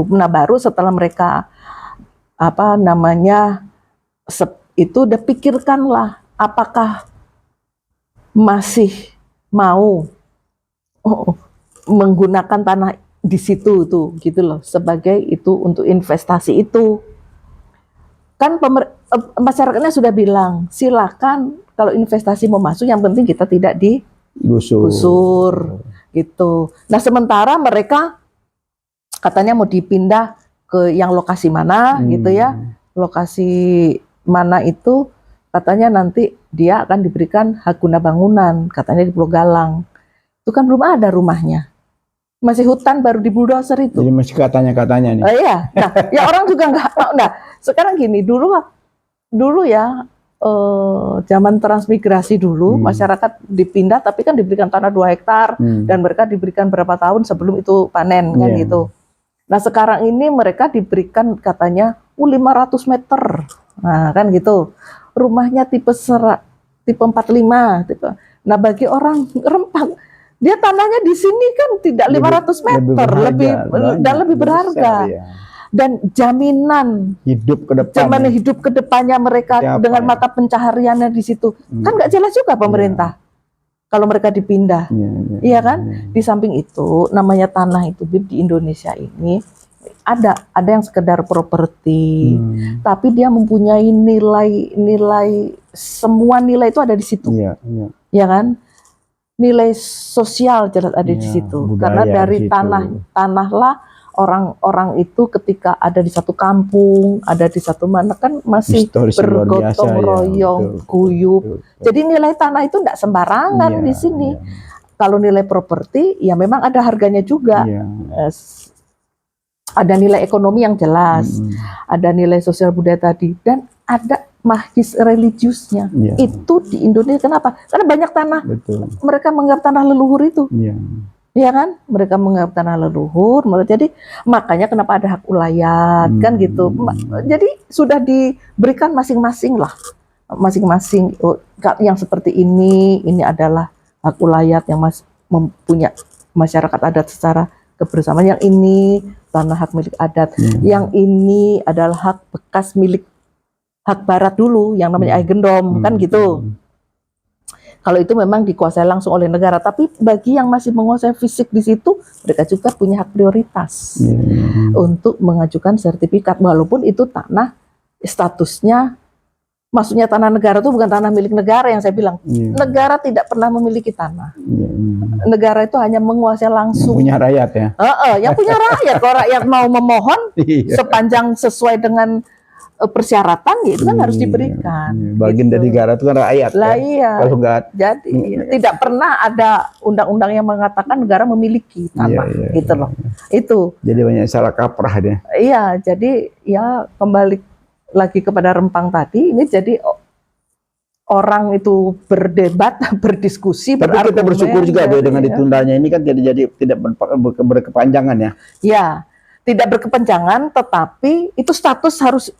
nah baru setelah mereka itu udah pikirkanlah apakah masih mau menggunakan tanah di situ tuh gitu loh sebagai itu untuk investasi itu. Kan masyarakatnya sudah bilang silakan kalau investasi mau masuk, yang penting kita tidak digusur gitu. Nah sementara mereka katanya mau dipindah ke yang lokasi mana gitu ya, lokasi mana itu katanya nanti dia akan diberikan hak guna bangunan, katanya di Pulau Galang. Itu kan belum ada rumahnya, masih hutan baru di bulldozer itu. Jadi masih katanya-katanya nih. Iya. Nah, ya orang juga nggak tahu. Nah, sekarang gini, dulu ya zaman transmigrasi dulu masyarakat dipindah, tapi kan diberikan tanah 2 hektar dan mereka diberikan berapa tahun sebelum itu panen kan gitu. Nah, sekarang ini mereka diberikan katanya 500 meter. Nah, kan gitu. Rumahnya tipe 45 tipe. Nah, bagi orang Rempang dia tanahnya di sini kan tidak 500 meter, lebih berharga. dan jaminan hidup ke depan. Jaminan hidup ke depannya mereka Siapa dengan ya? mata pencahariannya di situ. Kan nggak jelas juga pemerintah. Kalau mereka dipindah. Iya kan? Di samping itu namanya tanah itu Bib, di Indonesia ini ada yang sekedar properti, tapi dia mempunyai nilai, semua nilai itu ada di situ. Ya kan? Nilai sosial jelas ada di situ. Karena dari tanahlah orang-orang itu ketika ada di satu kampung, ada di satu mana kan masih bergotong royong, guyup. Jadi nilai tanah itu tidak sembarangan di sini. Kalau nilai properti ya memang ada harganya juga. Ada nilai ekonomi yang jelas, ada nilai sosial budaya tadi, dan ada mahis religiusnya. Itu di Indonesia kenapa? Karena banyak tanah. Mereka menganggap tanah leluhur itu. Iya kan? Mereka menganggap tanah leluhur. Jadi makanya kenapa ada hak ulayat kan gitu. Jadi sudah diberikan masing-masing lah. Masing-masing yang seperti ini adalah hak ulayat yang mempunyai masyarakat adat secara kebersamaan. Yang ini tanah hak milik adat. Yang ini adalah hak bekas milik hak barat dulu yang namanya Aigendom kan gitu. Kalau itu memang dikuasai langsung oleh negara, tapi bagi yang masih menguasai fisik di situ, mereka juga punya hak prioritas untuk mengajukan sertifikat, walaupun itu tanah statusnya, maksudnya tanah negara itu bukan tanah milik negara yang saya bilang. Negara tidak pernah memiliki tanah. Negara itu hanya menguasai langsung. Yang punya rakyat ya. Yang punya rakyat. Kalau rakyat mau memohon sepanjang sesuai dengan persyaratan itu kan harus diberikan. Bagian dari negara itu kan rakyat. Lah iya. Kalau enggak, jadi tidak pernah ada undang-undang yang mengatakan negara memiliki tanah, gitu loh. Itu. Jadi banyak salah kaprah deh. Iya, jadi ya kembali lagi kepada Rempang tadi, ini jadi orang itu berdebat, berdiskusi, tapi kita bersyukur juga dengan ditundanya ini kan tidak berkepanjangan ya. Ya, tidak berkepanjangan, tetapi itu status harus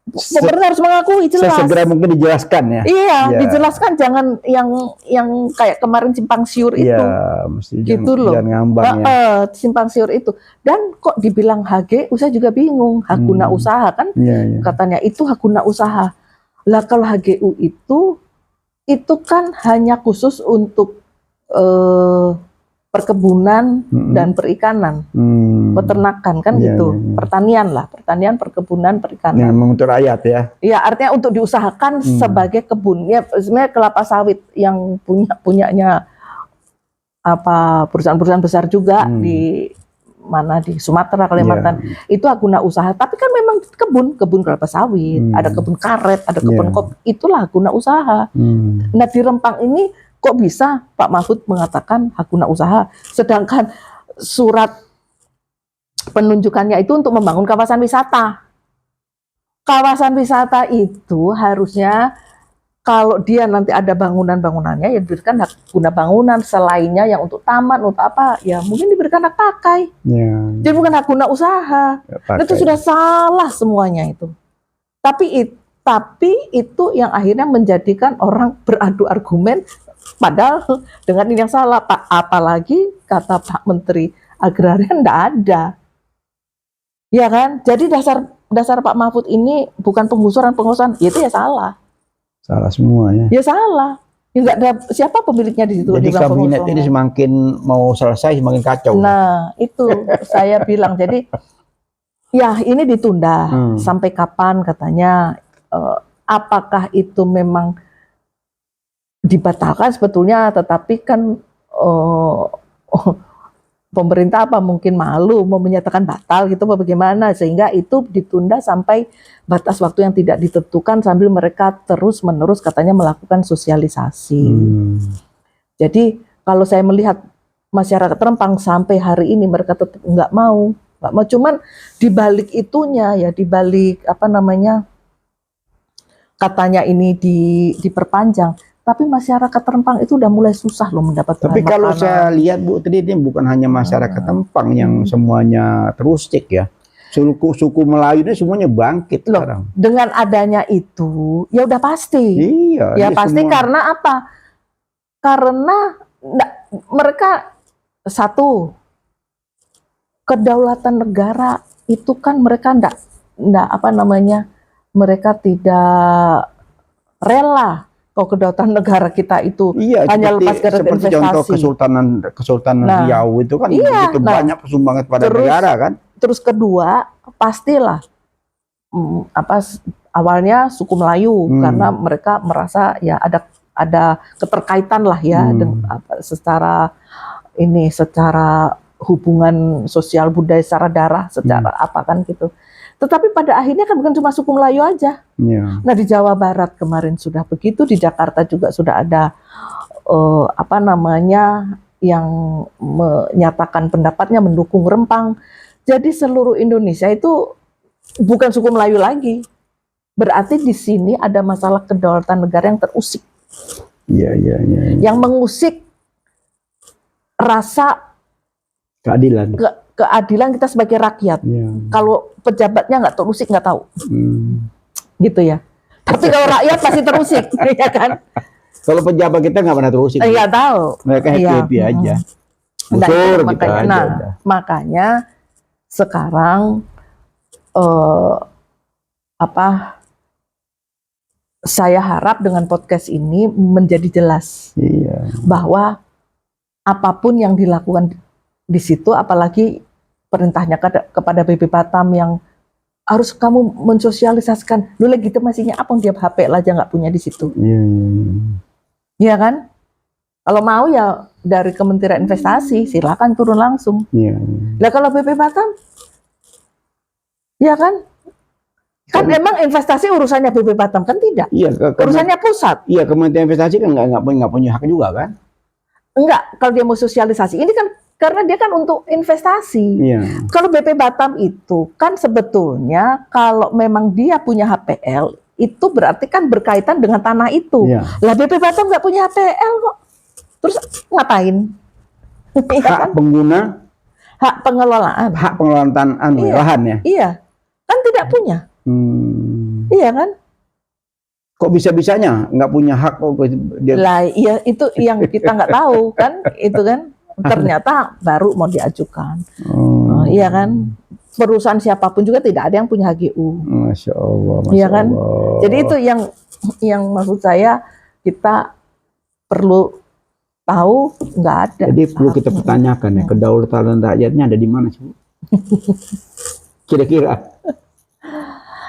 pemerintah harus mengakui jelas. Sesegera mungkin dijelaskan ya. Iya, dijelaskan, jangan yang kayak kemarin simpang siur itu. Mesti gitu loh. Jangan ngambang ya. Simpang siur itu. Dan kok dibilang HGU, saya juga bingung. Hak guna usaha kan? Katanya itu hak guna usaha. Lah kalau HGU itu kan hanya khusus untuk perkebunan dan perikanan, peternakan kan gitu, pertanian, perkebunan, perikanan. Yang untuk rakyat ya? Iya, artinya untuk diusahakan sebagai kebun. Ya, sebenarnya kelapa sawit yang punyanya apa perusahaan-perusahaan besar juga di mana di Sumatera, Kalimantan itu hak guna usaha. Tapi kan memang kebun kelapa sawit, ada kebun karet, ada kebun kopi, itulah hak guna usaha. Nah di Rempang ini kok bisa Pak Mahfud mengatakan hak guna usaha, sedangkan surat penunjukannya itu untuk membangun kawasan wisata. Kawasan wisata itu harusnya kalau dia nanti ada bangunan-bangunannya ya diberikan hak guna bangunan, selainnya yang untuk taman, untuk apa ya mungkin diberikan hak pakai. Jadi bukan hak guna usaha. Itu sudah salah semuanya itu. Tapi itu yang akhirnya menjadikan orang beradu argumen. Padahal dengan ini yang salah, Pak. Apalagi kata Pak Menteri Agrarian enggak ada. Ya kan? Jadi dasar Pak Mahfud ini bukan penggusuran, itu ya salah. Salah semua ya. Ya salah. Ya enggak ada siapa pemiliknya di situ. Jadi kabinet ini semakin mau selesai semakin kacau. Nah, itu saya bilang. Jadi ya ini ditunda sampai kapan katanya, apakah itu memang dibatalkan sebetulnya, tetapi kan pemerintah apa mungkin malu mau menyatakan batal gitu apa bagaimana, sehingga itu ditunda sampai batas waktu yang tidak ditentukan sambil mereka terus-menerus katanya melakukan sosialisasi. Jadi kalau saya melihat masyarakat Rempang sampai hari ini mereka tetap nggak mau, cuman dibalik itunya ya, dibalik apa namanya katanya ini diperpanjang. Tapi masyarakat Rempang itu udah mulai susah loh mendapat bahan Tapi kalau makanan. saya lihat Bu, tadi ini bukan hanya masyarakat Rempang yang semuanya terusik ya. Suku Melayu ini semuanya bangkit loh, sekarang. Dengan adanya itu, ya udah pasti. Iya. Ya pasti semua. Karena apa? Karena mereka satu, kedaulatan negara itu kan mereka ndak apa namanya, mereka tidak rela kalau kedaulatan negara kita itu hanya lepas dari seperti investasi. contoh Kesultanan Riau itu kan begitu banyak sumbangan kepada negara kan. Terus kedua, pastilah awalnya suku Melayu karena mereka merasa ya ada keterkaitan lah ya secara hubungan sosial budaya, secara darah, secara apa kan gitu. Tetapi pada akhirnya kan bukan cuma suku Melayu aja. Nah di Jawa Barat kemarin sudah begitu, di Jakarta juga sudah ada yang menyatakan pendapatnya mendukung Rempang. Jadi seluruh Indonesia itu bukan suku Melayu lagi. Berarti di sini ada masalah kedaulatan negara yang terusik. Yang mengusik rasa keadilan kita sebagai rakyat. Kalau pejabatnya nggak terusik, nggak tahu. Gitu ya. Tapi kalau rakyat pasti terusik, ya kan? Kalau pejabat kita nggak pernah terusik. Nggak tahu. Mereka happy aja. Busur gitu aja. Makanya sekarang saya harap dengan podcast ini menjadi jelas bahwa apapun yang dilakukan di situ, apalagi perintahnya kepada BP Batam yang harus kamu mensosialisasikan, lu legitimasinya apa, dia HP aja nggak punya di situ. Iya kan? Kalau mau ya dari Kementerian Investasi silakan turun langsung. Nah kalau BP Batam, ya kan? Kan emang investasi urusannya BP Batam kan tidak? Urusannya pusat. Iya, Kementerian Investasi kan nggak punya hak juga kan? Enggak, kalau dia mau sosialisasi ini kan karena dia kan untuk investasi. Kalau BP Batam itu kan sebetulnya kalau memang dia punya HPL itu berarti kan berkaitan dengan tanah itu. Lah BP Batam nggak punya HPL kok. Terus ngapain? Hak pengguna, hak pengelolaan lahan ya? Iya, kan tidak punya. Iya kan? Kok bisa-bisanya nggak punya hak kok dia? Lah iya itu yang kita nggak tahu kan, itu kan ternyata baru mau diajukan. Iya kan? Perusahaan siapapun juga tidak ada yang punya HGU. Masya Allah. Iya kan? Jadi itu yang maksud saya kita perlu tahu, nggak ada. Jadi perlu kita pertanyakan ya, kedaulatan rakyatnya ada di mana sih? Kira-kira?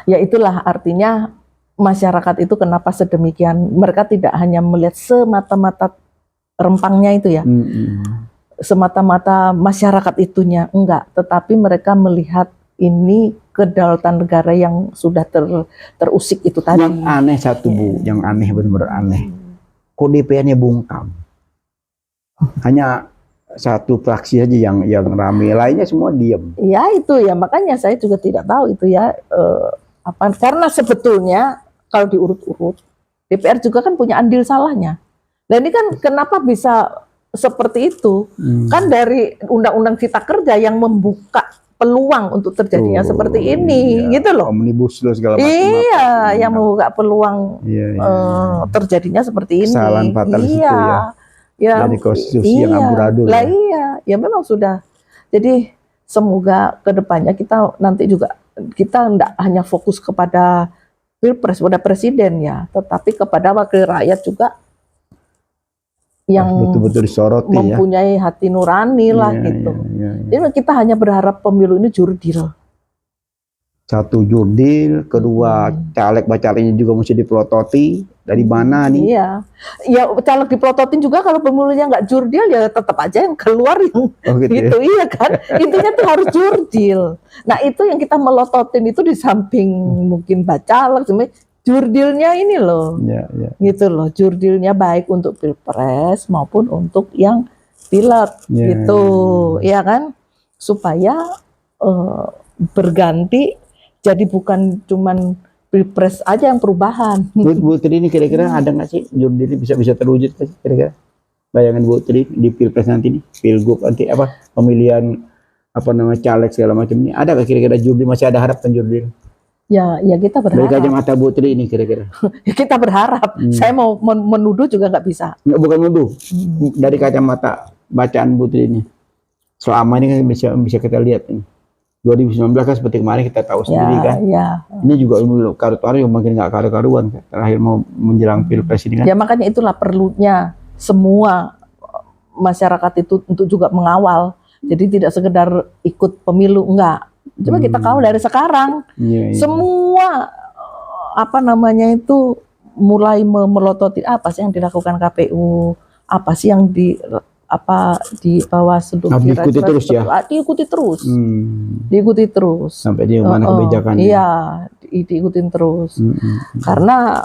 Ya itulah artinya masyarakat itu kenapa sedemikian, mereka tidak hanya melihat semata-mata Rempangnya itu ya, semata-mata masyarakat itunya, enggak, tetapi mereka melihat ini kedaulatan negara yang sudah terusik itu tadi. Yang aneh satu Bu, yang aneh benar-benar aneh, kok DPR-nya bungkam, hanya satu fraksi aja yang rame, lainnya semua diam. Ya itu ya, makanya saya juga tidak tahu itu ya karena sebetulnya kalau diurut-urut DPR juga kan punya andil salahnya. Nah ini kan kenapa bisa seperti itu? Kan dari Undang-Undang Cipta Kerja yang membuka peluang untuk terjadinya seperti ini, gitu loh. Omnibus Law segala macam. Iya, yang membuka peluang terjadinya seperti ini. Kesalahan fatal itu ya. Dari konstitusi yang amburadul. Lah iya, ya memang sudah. Jadi semoga kedepannya kita nanti juga kita tidak hanya fokus kepada Pilpres, pada presiden ya, tetapi kepada wakil rakyat juga yang betul-betul disoroti, mempunyai hati nurani lah gitu. Jadi kita hanya berharap pemilu ini jurdil. Satu jurdil, kedua caleg-calegnya juga mesti dipelototi dari mana nih? Iya, ya caleg dipelototin juga kalau pemilunya nggak jurdil ya tetap aja yang keluar yang gitu iya kan? Intinya tuh harus jurdil. Nah itu yang kita melototin itu di samping mungkin bacaleg, sebenarnya jurdilnya ini loh, gitu loh, jurdilnya baik untuk Pilpres maupun untuk yang pileg gitu, ya kan? Supaya berganti. Jadi bukan cuman Pilpres aja yang perubahan. Bu Tri ini kira-kira ada nggak sih jurdil bisa terwujud kira-kira? Bayangan Bu Tri di Pilpres nanti nih, Pilgub nanti pemilihan caleg segala macam ini, ada nggak kira-kira jurdil, masih ada harapan jurdil? Ya kita berharap. Dari kacamata Bu Tri ini kira-kira. Kita berharap. Saya mau menuduh juga nggak bisa. Nggak, bukan menuduh. Dari kacamata bacaan Bu Tri ini, selama ini kan bisa kita lihat ini. 2019 kan seperti kemarin kita tahu sendiri kan. Ya. Ini juga karu-karu yang makin nggak karu-karuan terakhir mau menjelang pilpres ini kan. Ya makanya itulah perlunya semua masyarakat itu untuk juga mengawal. Jadi tidak sekedar ikut pemilu, enggak. Coba kita kawal dari sekarang. Semua apa namanya itu mulai melototi apa sih yang dilakukan KPU, apa sih yang di Bawaslu diikuti terus ya. Diikuti terus. Diikuti terus. Sampai di mana kebijakannya. Iya, diikutin terus. Karena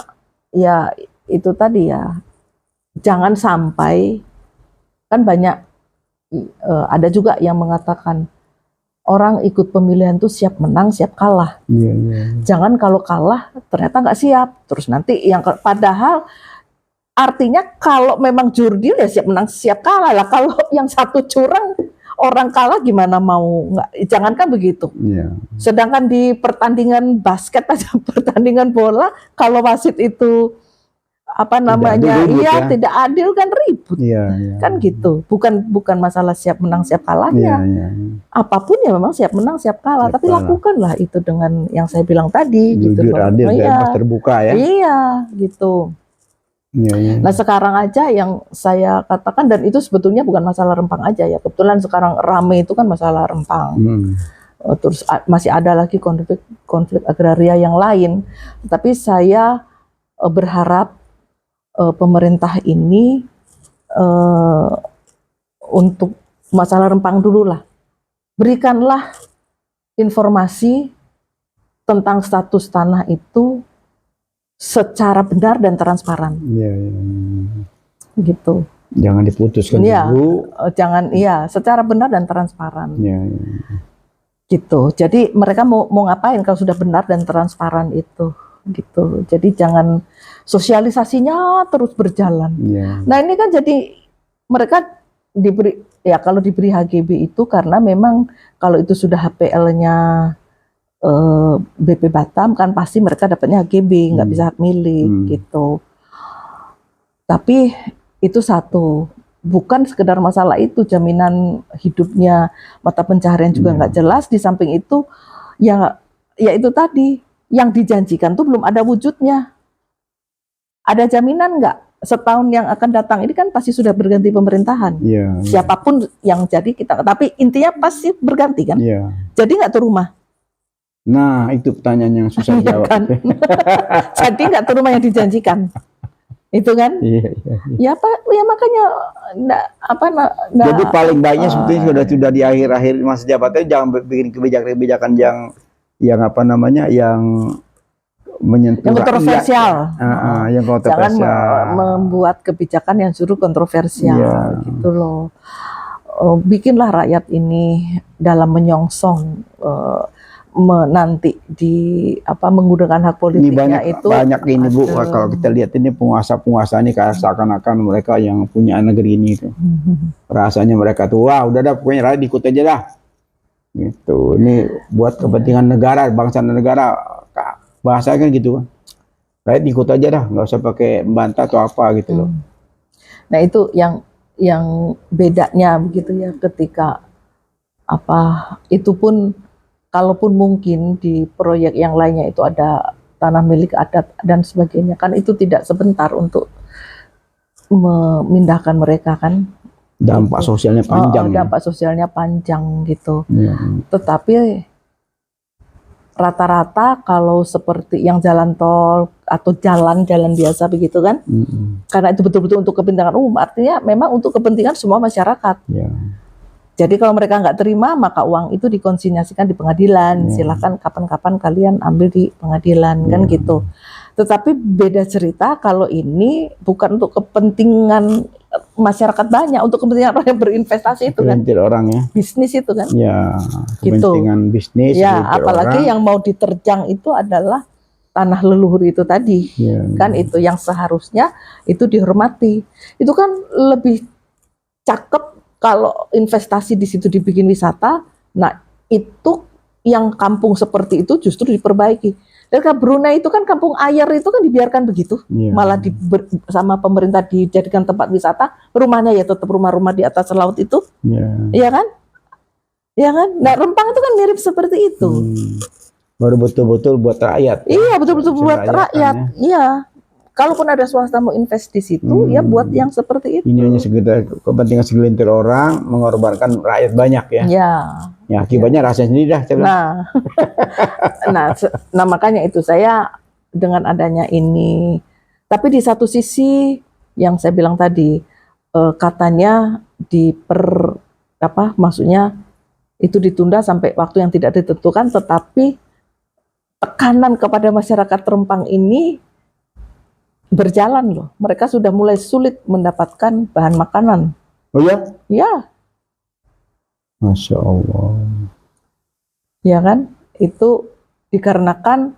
ya itu tadi ya. Jangan sampai, kan banyak ada juga yang mengatakan orang ikut pemilihan tuh siap menang, siap kalah. Jangan kalau kalah ternyata nggak siap. Terus nanti yang padahal artinya kalau memang jurdil ya siap menang, siap kalah lah. Kalau yang satu curang, orang kalah gimana mau nggak? Jangankan begitu. Sedangkan di pertandingan basket aja, pertandingan bola, kalau wasit itu apa namanya, tidak adil kan ribut, kan gitu. Bukan masalah siap menang siap kalahnya. Apapun ya memang siap menang siap kalah, tapi lakukanlah itu dengan yang saya bilang tadi, jujur, gitu. Adil, bebas, terbuka ya. Iya, gitu. Nah sekarang aja yang saya katakan, dan itu sebetulnya bukan masalah Rempang aja ya. Kebetulan sekarang rame itu kan masalah Rempang. Terus masih ada lagi konflik agraria yang lain. Tapi saya berharap pemerintah ini untuk masalah Rempang dulu lah, berikanlah informasi tentang status tanah itu secara benar dan transparan. Gitu. Jangan diputuskan dulu. Jangan, secara benar dan transparan. Gitu. Jadi mereka mau ngapain kalau sudah benar dan transparan itu. Gitu. Jadi jangan sosialisasinya terus berjalan. Nah ini kan jadi mereka diberi, ya kalau diberi HGB itu karena memang kalau itu sudah HPL-nya BP Batam kan pasti mereka dapatnya HGB, nggak bisa hak milik gitu. Tapi itu satu, bukan sekedar masalah itu, jaminan hidupnya, mata pencaharian juga nggak jelas. Di samping itu ya itu tadi, yang dijanjikan tuh belum ada wujudnya. Ada jaminan nggak setahun yang akan datang ini kan pasti sudah berganti pemerintahan. Siapapun yang jadi kita, tapi intinya pasti berganti kan. Jadi nggak tuh rumah. Nah itu pertanyaan yang susah jawab. Kan? Jadi nggak tuh rumah yang dijanjikan. Itu kan? Ya Pak, ya makanya jadi paling baiknya sebetulnya sudah di akhir-akhir masa jabatannya jangan bikin kebijakan-kebijakan yang apa namanya, yang menyentuh yang kontroversial. Yang kontroversial. Jangan membuat kebijakan yang justru kontroversial gitu loh. Bikinlah rakyat ini dalam menyongsong nanti di menggunakan hak politiknya itu banyak ini Bu, kalau kita lihat ini penguasa-penguasa ini kayak seakan-akan mereka yang punya negeri ini itu. Rasanya mereka tuh wah udah dah pokoknya rakyat ikut aja dah. Gitu. Ini buat kepentingan negara, bangsa dan negara. Bahasa kan gitu kan. Rakyat ikut aja dah, nggak usah pakai membantah atau apa gitu loh. Nah itu yang bedanya begitu ya, ketika itu pun kalaupun mungkin di proyek yang lainnya itu ada tanah milik adat dan sebagainya, kan itu tidak sebentar untuk memindahkan mereka kan. Dampak sosialnya panjang. Dampak sosialnya panjang gitu. Tetapi rata-rata kalau seperti yang jalan tol atau jalan-jalan biasa begitu kan, karena itu betul-betul untuk kepentingan umum, artinya memang untuk kepentingan semua masyarakat. Jadi kalau mereka nggak terima, maka uang itu dikonsinyasikan di pengadilan. Silahkan kapan-kapan kalian ambil di pengadilan, kan gitu. Tetapi beda cerita kalau ini bukan untuk kepentingan masyarakat banyak, untuk kepentingan orang yang berinvestasi itu kan. Orang ya. Bisnis itu kan. Kepentingan bisnis. Ya, apalagi orang yang mau diterjang itu adalah tanah leluhur itu tadi. Kan itu yang seharusnya itu dihormati. Itu kan lebih cakep kalau investasi di situ dibikin wisata. Nah itu yang kampung seperti itu justru diperbaiki. Dan Brunei itu kan kampung air itu kan dibiarkan begitu, malah sama pemerintah dijadikan tempat wisata. Rumahnya ya tetap rumah-rumah di atas laut itu, iya kan? Ya kan? Nah, Rempang itu kan mirip seperti itu. Baru betul-betul buat rakyat. Iya, betul-betul buat rakyat. Ya. Iya. Kalaupun ada swasta mau invest di situ, ya buat yang seperti itu. Ini hanya sekedar kepentingan segelintir orang, mengorbankan rakyat banyak ya. Ya. Ya, akibatnya rasain sendiri dah. Nah, makanya itu saya dengan adanya ini. Tapi di satu sisi yang saya bilang tadi, katanya maksudnya itu ditunda sampai waktu yang tidak ditentukan, tetapi tekanan kepada masyarakat Rempang ini berjalan loh. Mereka sudah mulai sulit mendapatkan bahan makanan. Oh ya? Ya. Masya Allah. Ya kan? Itu dikarenakan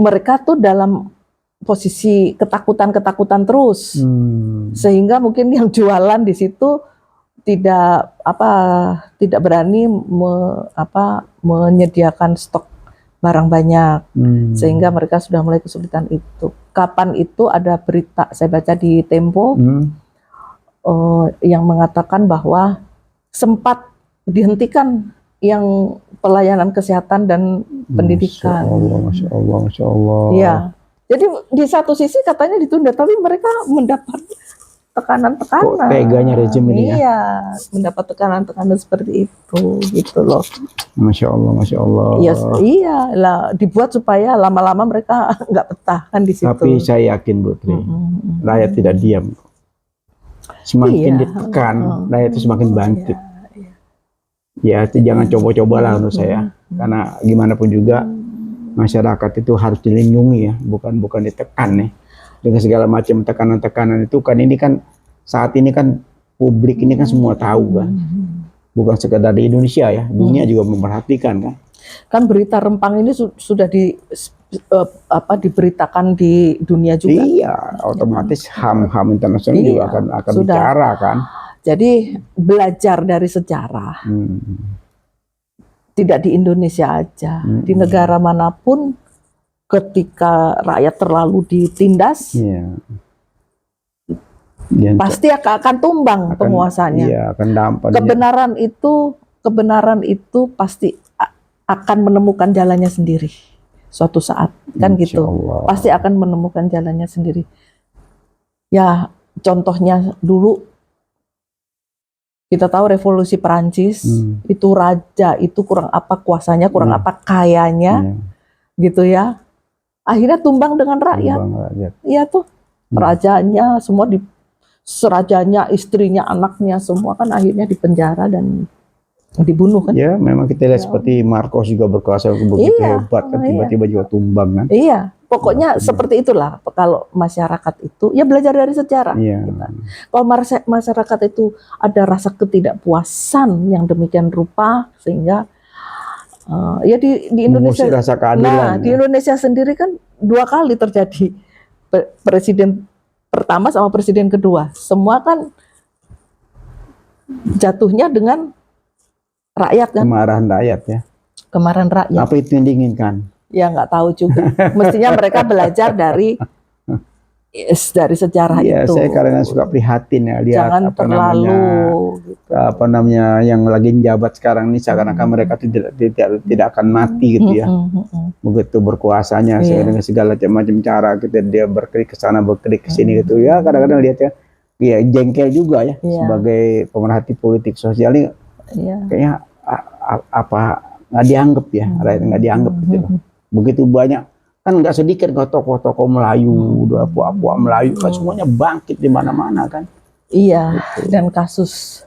mereka tuh dalam posisi ketakutan terus. Sehingga mungkin yang jualan di situ tidak berani menyediakan stok barang banyak, sehingga mereka sudah mulai kesulitan itu. Kapan itu ada berita saya baca di Tempo yang mengatakan bahwa sempat dihentikan yang pelayanan kesehatan dan pendidikan. Masya Allah, Masya Allah. Ya, jadi di satu sisi katanya ditunda, tapi mereka mendapat tekanan-tekanan. Kok teganya rezim ini ya? Iya, mendapat tekanan-tekanan seperti itu, gitu loh. Masya Allah, Masya Allah. Iya lah, dibuat supaya lama-lama mereka nggak betah kan di situ. Tapi saya yakin Bu Tri, rakyat tidak diam. Semakin ditekan, rakyat itu semakin bangkit. Ya, itu jangan coba-coba lah menurut saya. Karena gimana pun juga masyarakat itu harus dilindungi ya, bukan ditekan nih. Dengan segala macam tekanan-tekanan itu kan, ini kan saat ini kan publik ini kan semua tahu kan, bukan sekedar di Indonesia ya, dunia juga memperhatikan kan. Kan berita Rempang ini sudah diberitakan di dunia juga. Iya, otomatis HAM internasional juga akan bicara kan. Jadi belajar dari sejarah, tidak di Indonesia aja, di negara manapun. Ketika rakyat terlalu ditindas, pasti akan tumbang penguasanya. Iya, akan dampak. Kebenaran itu pasti akan menemukan jalannya sendiri suatu saat, kan gitu. Pasti akan menemukan jalannya sendiri. Ya, contohnya dulu kita tahu revolusi Perancis, itu raja itu kurang apa kuasanya, kurang apa kayanya, gitu ya. Akhirnya tumbang dengan rakyat. Iya tuh, rajanya semua serajanya, istrinya, anaknya semua kan akhirnya dipenjara dan dibunuh kan. Ya, memang kita lihat seperti Marcos juga berkuasa begitu hebat kan, tiba-tiba juga tumbang kan. Iya, pokoknya seperti itulah. Kalau masyarakat itu ya belajar dari sejarah. Gitu. Kalau masyarakat itu ada rasa ketidakpuasan yang demikian rupa, sehingga ya di Indonesia, rasa keadilan, di Indonesia sendiri kan 2 kali terjadi, presiden pertama sama presiden kedua, semua kan jatuhnya dengan rakyat kan. Kemarahan rakyat ya. Kemarahan rakyat. Apa itu yang diinginkan? Ya nggak tahu juga. Mestinya mereka belajar dari sejarah itu. Saya kadang suka prihatin ya lihat jangan terlalu yang lagi menjabat sekarang ini seakan-akan mereka tidak akan mati gitu ya. Begitu berkuasanya dengan segala macam cara kita dia berkerik ke sana berkerik ke sini gitu ya. Kadang-kadang lihat ya jengkel juga ya sebagai pemerhati politik sosial ini kayaknya nggak dianggap ya, rakyat nggak dianggap gitu. Begitu banyak. Kan nggak sedikit tokoh-tokoh Melayu, puak-puak Melayu kan semuanya bangkit di mana-mana kan. Iya, gitu. Dan kasus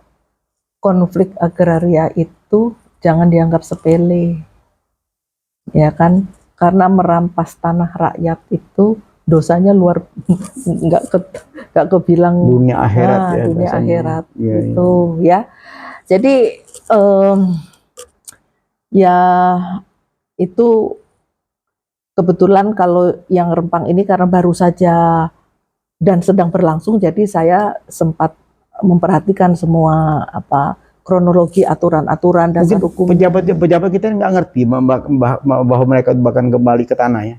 konflik agraria itu jangan dianggap sepele, ya kan? Karena merampas tanah rakyat itu dosanya luar nggak kebilang dunia akhirat ya. Dunia akhirat itu ya. Jadi ya itu. Kebetulan kalau yang Rempang ini karena baru saja dan sedang berlangsung, jadi saya sempat memperhatikan semua kronologi aturan-aturan dasar hukum. Pejabat kita nggak ngerti bahwa mereka bahkan kembali ke tanah ya.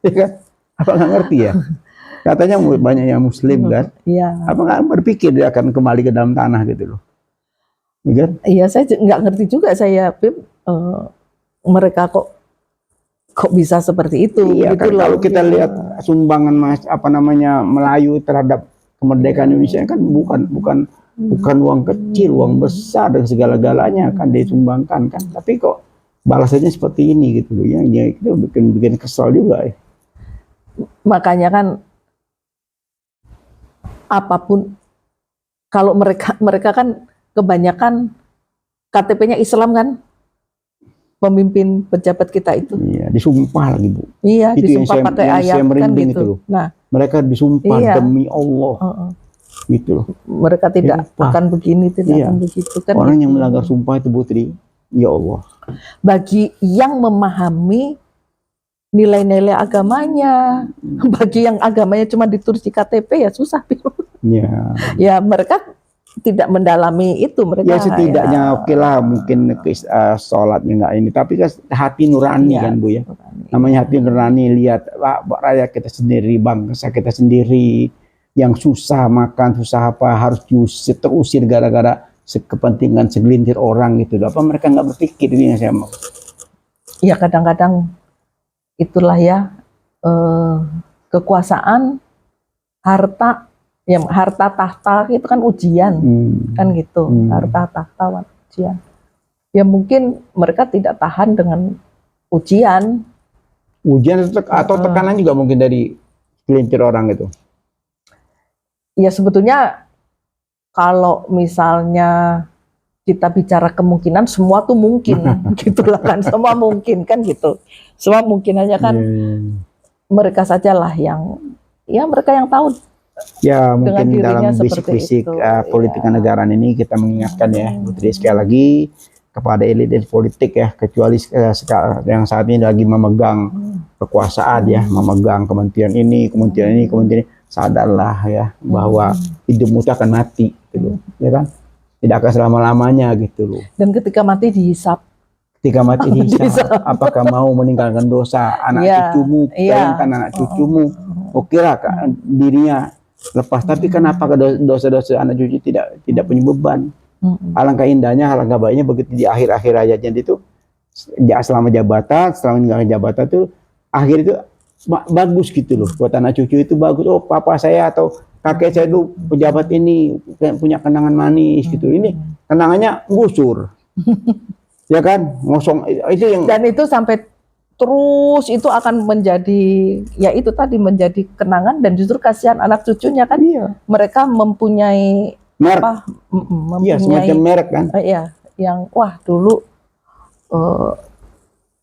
Ya kan? Apa nggak ngerti ya? Katanya banyak yang Muslim kan? Iya. Apa nggak berpikir dia akan kembali ke dalam tanah gitu loh? kan? Iya, saya nggak ngerti juga saya, Bib, mereka kok bisa seperti itu. Iya, gitu kan loh. kalau kita Ya. lihat sumbangan Melayu terhadap kemerdekaan Indonesia kan bukan uang kecil, uang besar dan segala-galanya kan disumbangkan kan. Tapi kok balasannya seperti ini gitu loh, ya itu bikin kesal juga ya. Makanya kan apapun, kalau mereka kan kebanyakan KTP-nya Islam kan, pemimpin pejabat kita itu. Iya, disumpah lagi Bu. Iya, Itu disumpah yang pakai saya ayat kan merinding gitu. itu loh. Nah, Mereka disumpah iya. demi Allah, gitu loh. Mereka tidak Disumpah. akan begini, tidak Iya. akan begitu kan. Orang gitu. yang melanggar sumpah itu Putri, ya Allah. Bagi yang memahami nilai-nilai agamanya, bagi yang agamanya cuma ditulis di KTP ya susah. Ya. Ya mereka tidak mendalami itu, mereka Ya setidaknya oke lah mungkin sholatnya nggak ini, tapi kan hati nurani Iya, kan Bu ya. nurani. Namanya hati nurani, lihat rakyat kita sendiri, bangsa kita sendiri yang susah makan, susah apa, harus terusir gara-gara kepentingan segelintir orang gitu. Apa mereka nggak berpikir ini yang saya mau? Ya kadang-kadang itulah ya, kekuasaan, harta, ya harta tahta itu kan ujian, kan gitu, harta tahta ujian. Ya mungkin mereka tidak tahan dengan ujian atau tekanan juga mungkin dari segelintir orang itu. Ya sebetulnya kalau misalnya kita bicara kemungkinan, semua tuh mungkin, gitulah kan, semua mungkin kan gitu, semua mungkin aja kan. Mereka sajalah yang, ya mereka yang tahu. Ya mungkin dalam bisik-bisik politik kenegaraan ini kita mengingatkan ya Putri sekali lagi kepada elit politik ya, kecuali yang saat ini lagi memegang kekuasaan ya, memegang kementerian ini, sadarlah ya bahwa hidupmu itu akan mati gitu, ya kan? Tidak akan selama-lamanya gitu loh. Dan ketika mati dihisap. Ketika mati dihisap, apakah mau meninggalkan dosa anak cucumu, bayangkan anak cucumu, oke lah dirinya lepas, tapi kenapa dosa-dosa anak cucu tidak punya beban? Alangkah indahnya, alangkah baiknya begitu di akhir-akhir ayatnya itu, selama meninggalkan jabatan itu, akhir itu bagus gitu loh, buat anak cucu itu bagus. Oh papa saya atau kakek saya dulu pejabat ini punya kenangan manis gitu. Ini kenangannya gusur. Ya kan, ngosong itu yang. Dan itu sampai terus itu akan menjadi, ya itu tadi menjadi kenangan, dan justru kasihan anak cucunya kan. Iya. Mereka mempunyai merek. Mempunyai semacam merek kan. Iya, yang wah dulu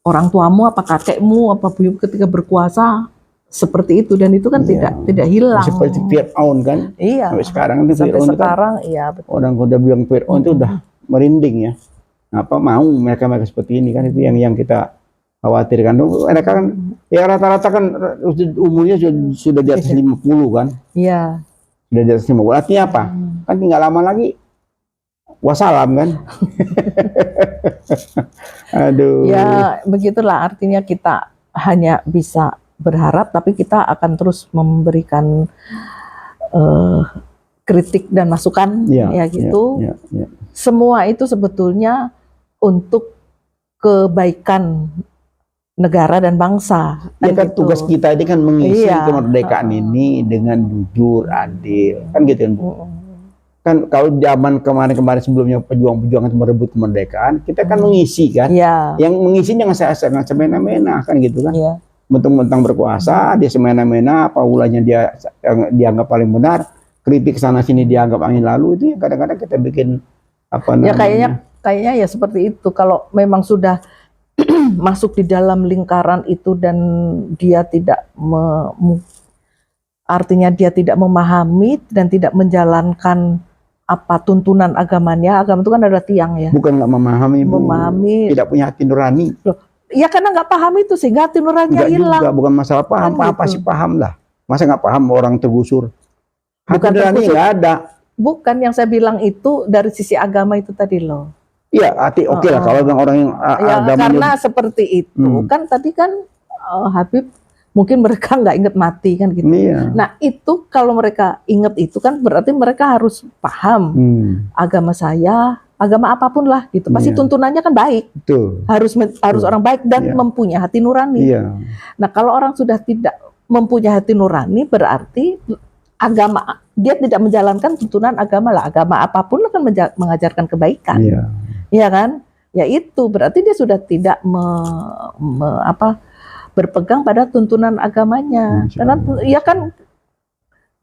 orang tuamu apa kakekmu apa buyut ketika berkuasa seperti itu, dan itu kan tidak hilang. Seperti Fir'aun kan. Iya. Sampai sekarang itu sampai Fir'aun sekarang kan, iya betul. Orang udah bilang Fir'aun itu udah merinding ya. Apa mau mereka seperti ini kan, itu yang kita khawatirkan. Mereka kan ya rata-rata kan umurnya sudah di atas 50 kan. Iya. Sudah di atas 50. Artinya apa? Kan tinggal lama lagi wassalam kan. Aduh. Ya begitulah, artinya kita hanya bisa berharap, tapi kita akan terus memberikan kritik dan masukan ya gitu. Semua itu sebetulnya untuk kebaikan negara dan bangsa. Ya kan gitu. Tugas kita ini kan mengisi kemerdekaan ini dengan jujur, adil, kan gitu kan Bu. Kan kalau zaman kemarin sebelumnya pejuang-pejuang itu merebut kemerdekaan, kita kan mengisi kan. Yang mengisi jangan sangat semena-mena kan gitu kan. Mentang-mentang berkuasa dia semena-mena, apa ulahnya dia dianggap paling benar, kritik sana sini dianggap angin lalu, itu kadang-kadang kita bikin apa namanya. Kayaknya ya seperti itu. Kalau memang sudah masuk di dalam lingkaran itu dan dia tidak artinya dia tidak memahami dan tidak menjalankan apa tuntunan agamanya. Agama itu kan adalah tiang ya. Bukan nggak memahami, tidak punya hati nurani. Loh, ya karena nggak paham itu sehingga hati nuraninya hilang. Juga, bukan masalah paham, kan pasti paham lah. Masa nggak paham orang tergusur? Hati nurani nggak ada. Bukan, yang saya bilang itu dari sisi agama itu tadi loh. Iya, oke lah kalau orang yang agamanya. Karena seperti itu kan tadi kan Habib mungkin mereka nggak ingat mati kan gitu. Nah itu kalau mereka ingat itu kan berarti mereka harus paham agama saya, agama apapun lah gitu. Pasti Iya. tuntunannya kan baik. Betul. Harus orang baik dan Iya. mempunyai hati nurani. Iya. Nah, kalau orang sudah tidak mempunyai hati nurani, berarti agama dia tidak menjalankan tuntunan agama lah. Agama apapun kan mengajarkan kebaikan. Iya. Iya kan? Ya itu berarti dia sudah tidak berpegang pada tuntunan agamanya. Karena ya kan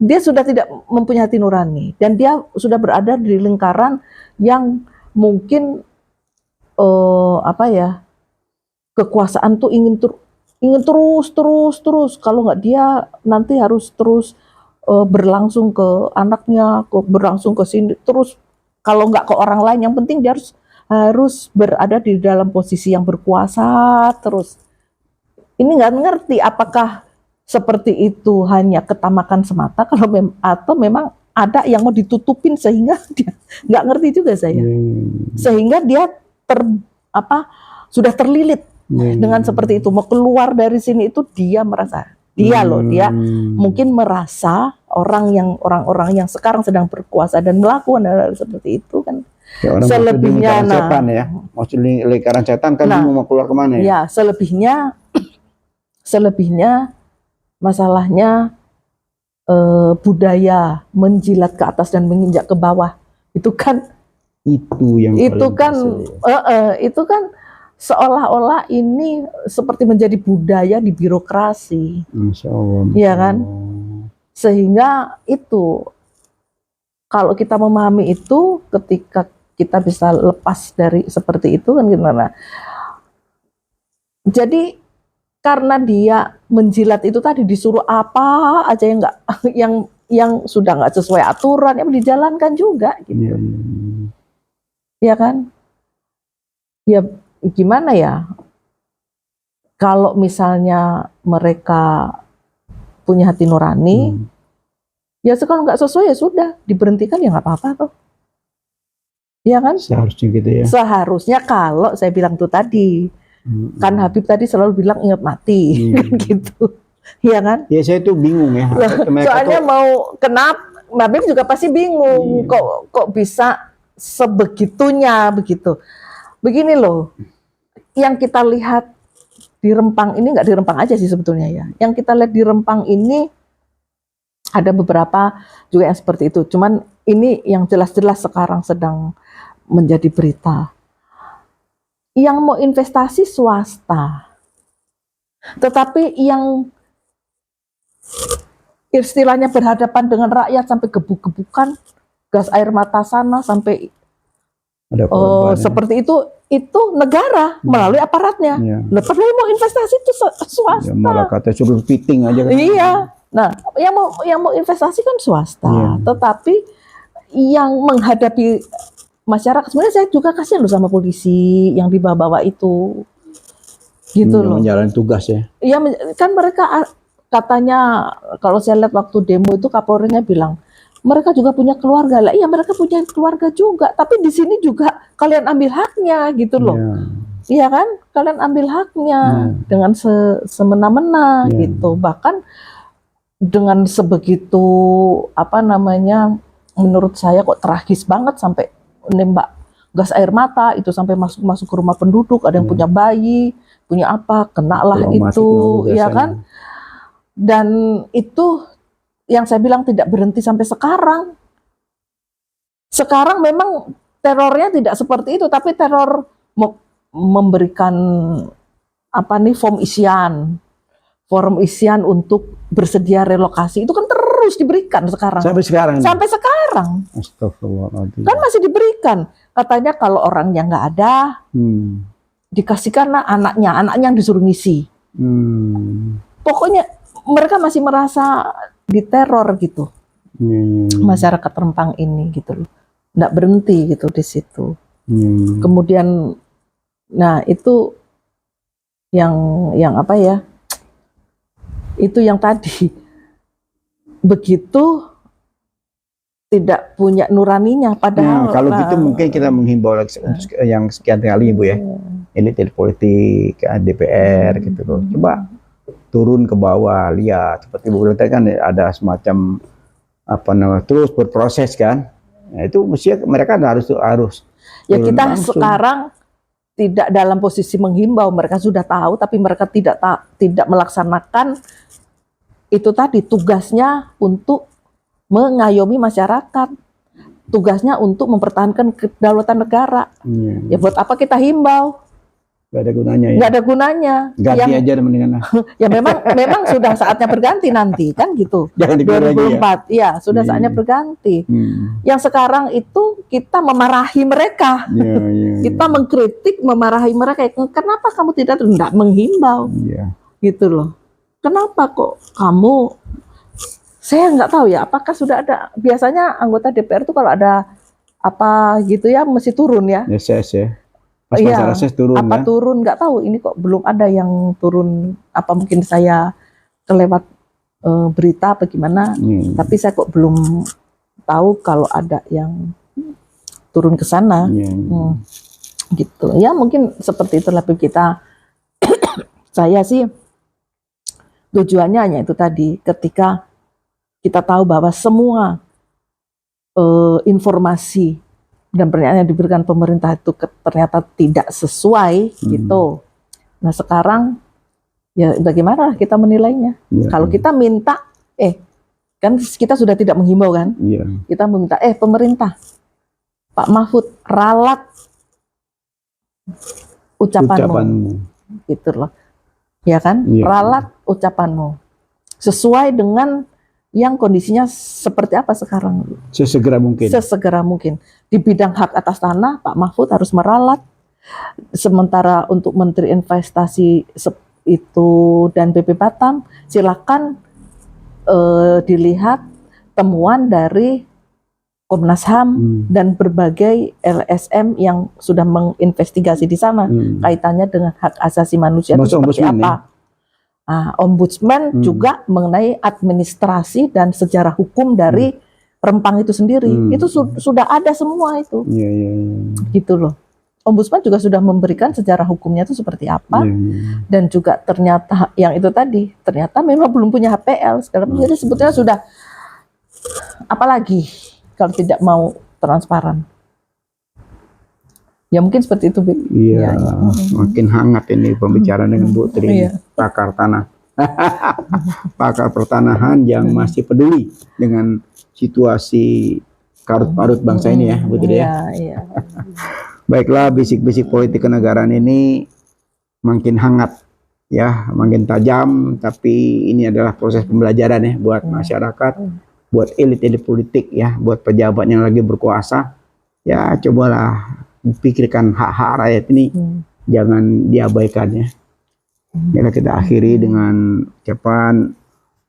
dia sudah tidak mempunyai hati nurani dan dia sudah berada di lingkaran yang mungkin kekuasaan tuh ingin terus. Kalau nggak dia nanti harus terus berlangsung ke anaknya, berlangsung ke sini terus. Kalau nggak ke orang lain, yang penting dia harus berada di dalam posisi yang berkuasa terus. Ini nggak ngerti apakah seperti itu hanya ketamakan semata atau memang ada yang mau ditutupin sehingga dia nggak ngerti juga saya. Sehingga dia sudah terlilit dengan seperti itu. Mau keluar dari sini itu dia merasa dia mungkin merasa orang-orang yang sekarang sedang berkuasa dan melakukan hal seperti itu kan. Ya, selebihnya setan ya, maksudnya lingkaran setan kan mau keluar kemana ya? Ya, selebihnya masalahnya budaya menjilat ke atas dan menginjak ke bawah itu kan itu kan seolah-olah ini seperti menjadi budaya di birokrasi. Masya Allah. Iya kan? Sehingga itu kalau kita memahami itu, ketika kita bisa lepas dari seperti itu kan gimana? Jadi karena dia menjilat itu tadi disuruh apa aja yang nggak yang sudah nggak sesuai aturan yang dijalankan juga gitu. Ya kan? Ya gimana ya? Kalau misalnya mereka punya hati nurani, ya kalau nggak sesuai ya sudah diberhentikan ya nggak apa-apa tuh. Ya kan? Seharusnya gitu ya. Seharusnya kalau saya bilang tuh tadi. Kan Habib tadi selalu bilang ingat mati, gitu, iya kan? Ya saya tuh bingung ya. Soalnya kenapa? Habib juga pasti bingung, kok bisa sebegitunya begitu. Begini loh, yang kita lihat di Rempang ini nggak di Rempang aja sih sebetulnya ya. Yang kita lihat di Rempang ini ada beberapa juga yang seperti itu. Cuman ini yang jelas-jelas sekarang sedang menjadi berita. Yang mau investasi swasta, tetapi yang istilahnya berhadapan dengan rakyat sampai gebuk-gebukan, gas air mata sana sampai seperti itu negara melalui aparatnya. Lepas dari mau investasi itu swasta. Ya, malah kata suruh fitting aja. Kan. Iya. Nah, yang mau investasi kan swasta, tetapi yang menghadapi masyarakat, sebenarnya saya juga kasihan loh sama polisi yang dibawa-bawa itu, gitu loh. Menjalani tugas ya. Iya, kan mereka katanya kalau saya lihat waktu demo itu Kapolrinya bilang mereka juga punya keluarga lah. Iya, mereka punya keluarga juga, tapi di sini juga kalian ambil haknya, gitu loh. Iya kan, kalian ambil haknya dengan semena-mena, gitu. Bahkan dengan sebegitu menurut saya kok tragis banget sampai nembak gas air mata itu sampai masuk ke rumah penduduk, ada yang punya bayi, punya apa, kenalah itu, ya kan? Dan itu yang saya bilang tidak berhenti sampai sekarang. Sekarang memang terornya tidak seperti itu, tapi teror memberikan form isian untuk bersedia relokasi itu kan terus diberikan sekarang. Sampai sekarang. Astagfirullahaladzim. Kan masih diberikan. Katanya kalau orangnya nggak ada, dikasihkanlah anaknya yang disuruh ngisi. Pokoknya mereka masih merasa diteror gitu. Masyarakat Rempang ini gitu loh. Nggak berhenti gitu di situ. Kemudian, nah itu yang apa ya? Itu yang tadi begitu tidak punya nuraninya, padahal. Nah, kalau gitu mungkin kita menghimbau yang sekian kali Bu ya, elit politik, DPR gitu loh. Coba turun ke bawah, lihat seperti Bu tadi kan ada semacam terus berproses kan. Nah, itu mesti mereka harus Ya turun kita langsung. sekarang tidak dalam posisi menghimbau, mereka sudah tahu tapi mereka tidak melaksanakan itu tadi tugasnya untuk mengayomi masyarakat, tugasnya untuk mempertahankan kedaulatan negara. Ya buat apa kita himbau? Gak ada gunanya ya. Nggak ada gunanya. Ganti aja mendingan. Ya memang sudah saatnya berganti nanti kan gitu. Jangan dipilih lagi ya. 2024 ya sudah saatnya berganti. Yang sekarang itu kita memarahi mereka. Kita mengkritik, memarahi mereka. Kenapa kamu tidak menghimbau? Gitu loh. Kenapa kok kamu? Saya nggak tahu ya. Apakah sudah ada? Biasanya anggota DPR itu kalau ada apa gitu ya mesti turun ya. Reses ya. Pas masa reses turun apa ya? Turun nggak tahu, ini kok belum ada yang turun, apa mungkin saya kelewat berita apa gimana, tapi saya kok belum tahu kalau ada yang turun ke sana. Gitu ya, mungkin seperti itulah kita. Saya sih tujuannya hanya itu tadi, ketika kita tahu bahwa semua informasi dan pernyataan yang diberikan pemerintah itu ternyata tidak sesuai gitu. Nah sekarang ya bagaimana kita menilainya? Kalau kita minta, kan kita sudah tidak menghimbau kan? Kita meminta, pemerintah, Pak Mahfud ralat ucapanmu. Gitu loh, ya kan? Ralat ucapanmu sesuai dengan yang kondisinya seperti apa sekarang. Sesegera mungkin. Di bidang hak atas tanah, Pak Mahfud harus meralat. Sementara untuk Menteri Investasi itu dan BP Batam, silakan dilihat temuan dari Komnas HAM dan berbagai LSM yang sudah menginvestigasi di sana kaitannya dengan hak asasi manusia itu seperti apa. Ombudsman juga mengenai administrasi dan sejarah hukum dari Rempang itu sendiri, itu sudah ada semua itu, gitu loh. Ombudsman juga sudah memberikan sejarah hukumnya itu seperti apa, dan juga ternyata yang itu tadi, ternyata memang belum punya HPL segala macam. Jadi sebetulnya sudah, apalagi kalau tidak mau transparan. Ya mungkin seperti itu, Bu. Iya, makin hangat ini pembicaraan dengan Bu Tri, pakar tanah, pakar pertanahan yang masih peduli dengan situasi karut-parut bangsa ini ya, Bu Tri ya. Baiklah, bisik-bisik politik kenegaraan ini makin hangat ya, makin tajam, tapi ini adalah proses pembelajaran ya buat masyarakat, buat elit-elit politik ya, buat pejabat yang lagi berkuasa. Ya cobalah pikirkan hak-hak rakyat ini, jangan diabaikan ya. Kita akhiri dengan ucapan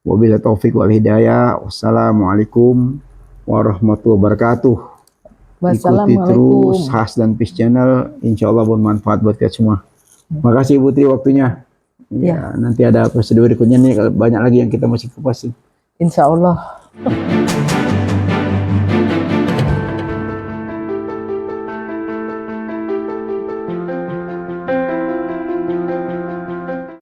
wabillahi taufik wal hidayah. Wassalamualaikum warahmatullahi wabarakatuh. Ikuti terus Has dan Peace Channel, insya Allah bermanfaat buat kita semua. Makasih Bu Tri waktunya. Ya, nanti ada episode berikutnya nih, banyak lagi yang kita masih kupasin. Insya Allah.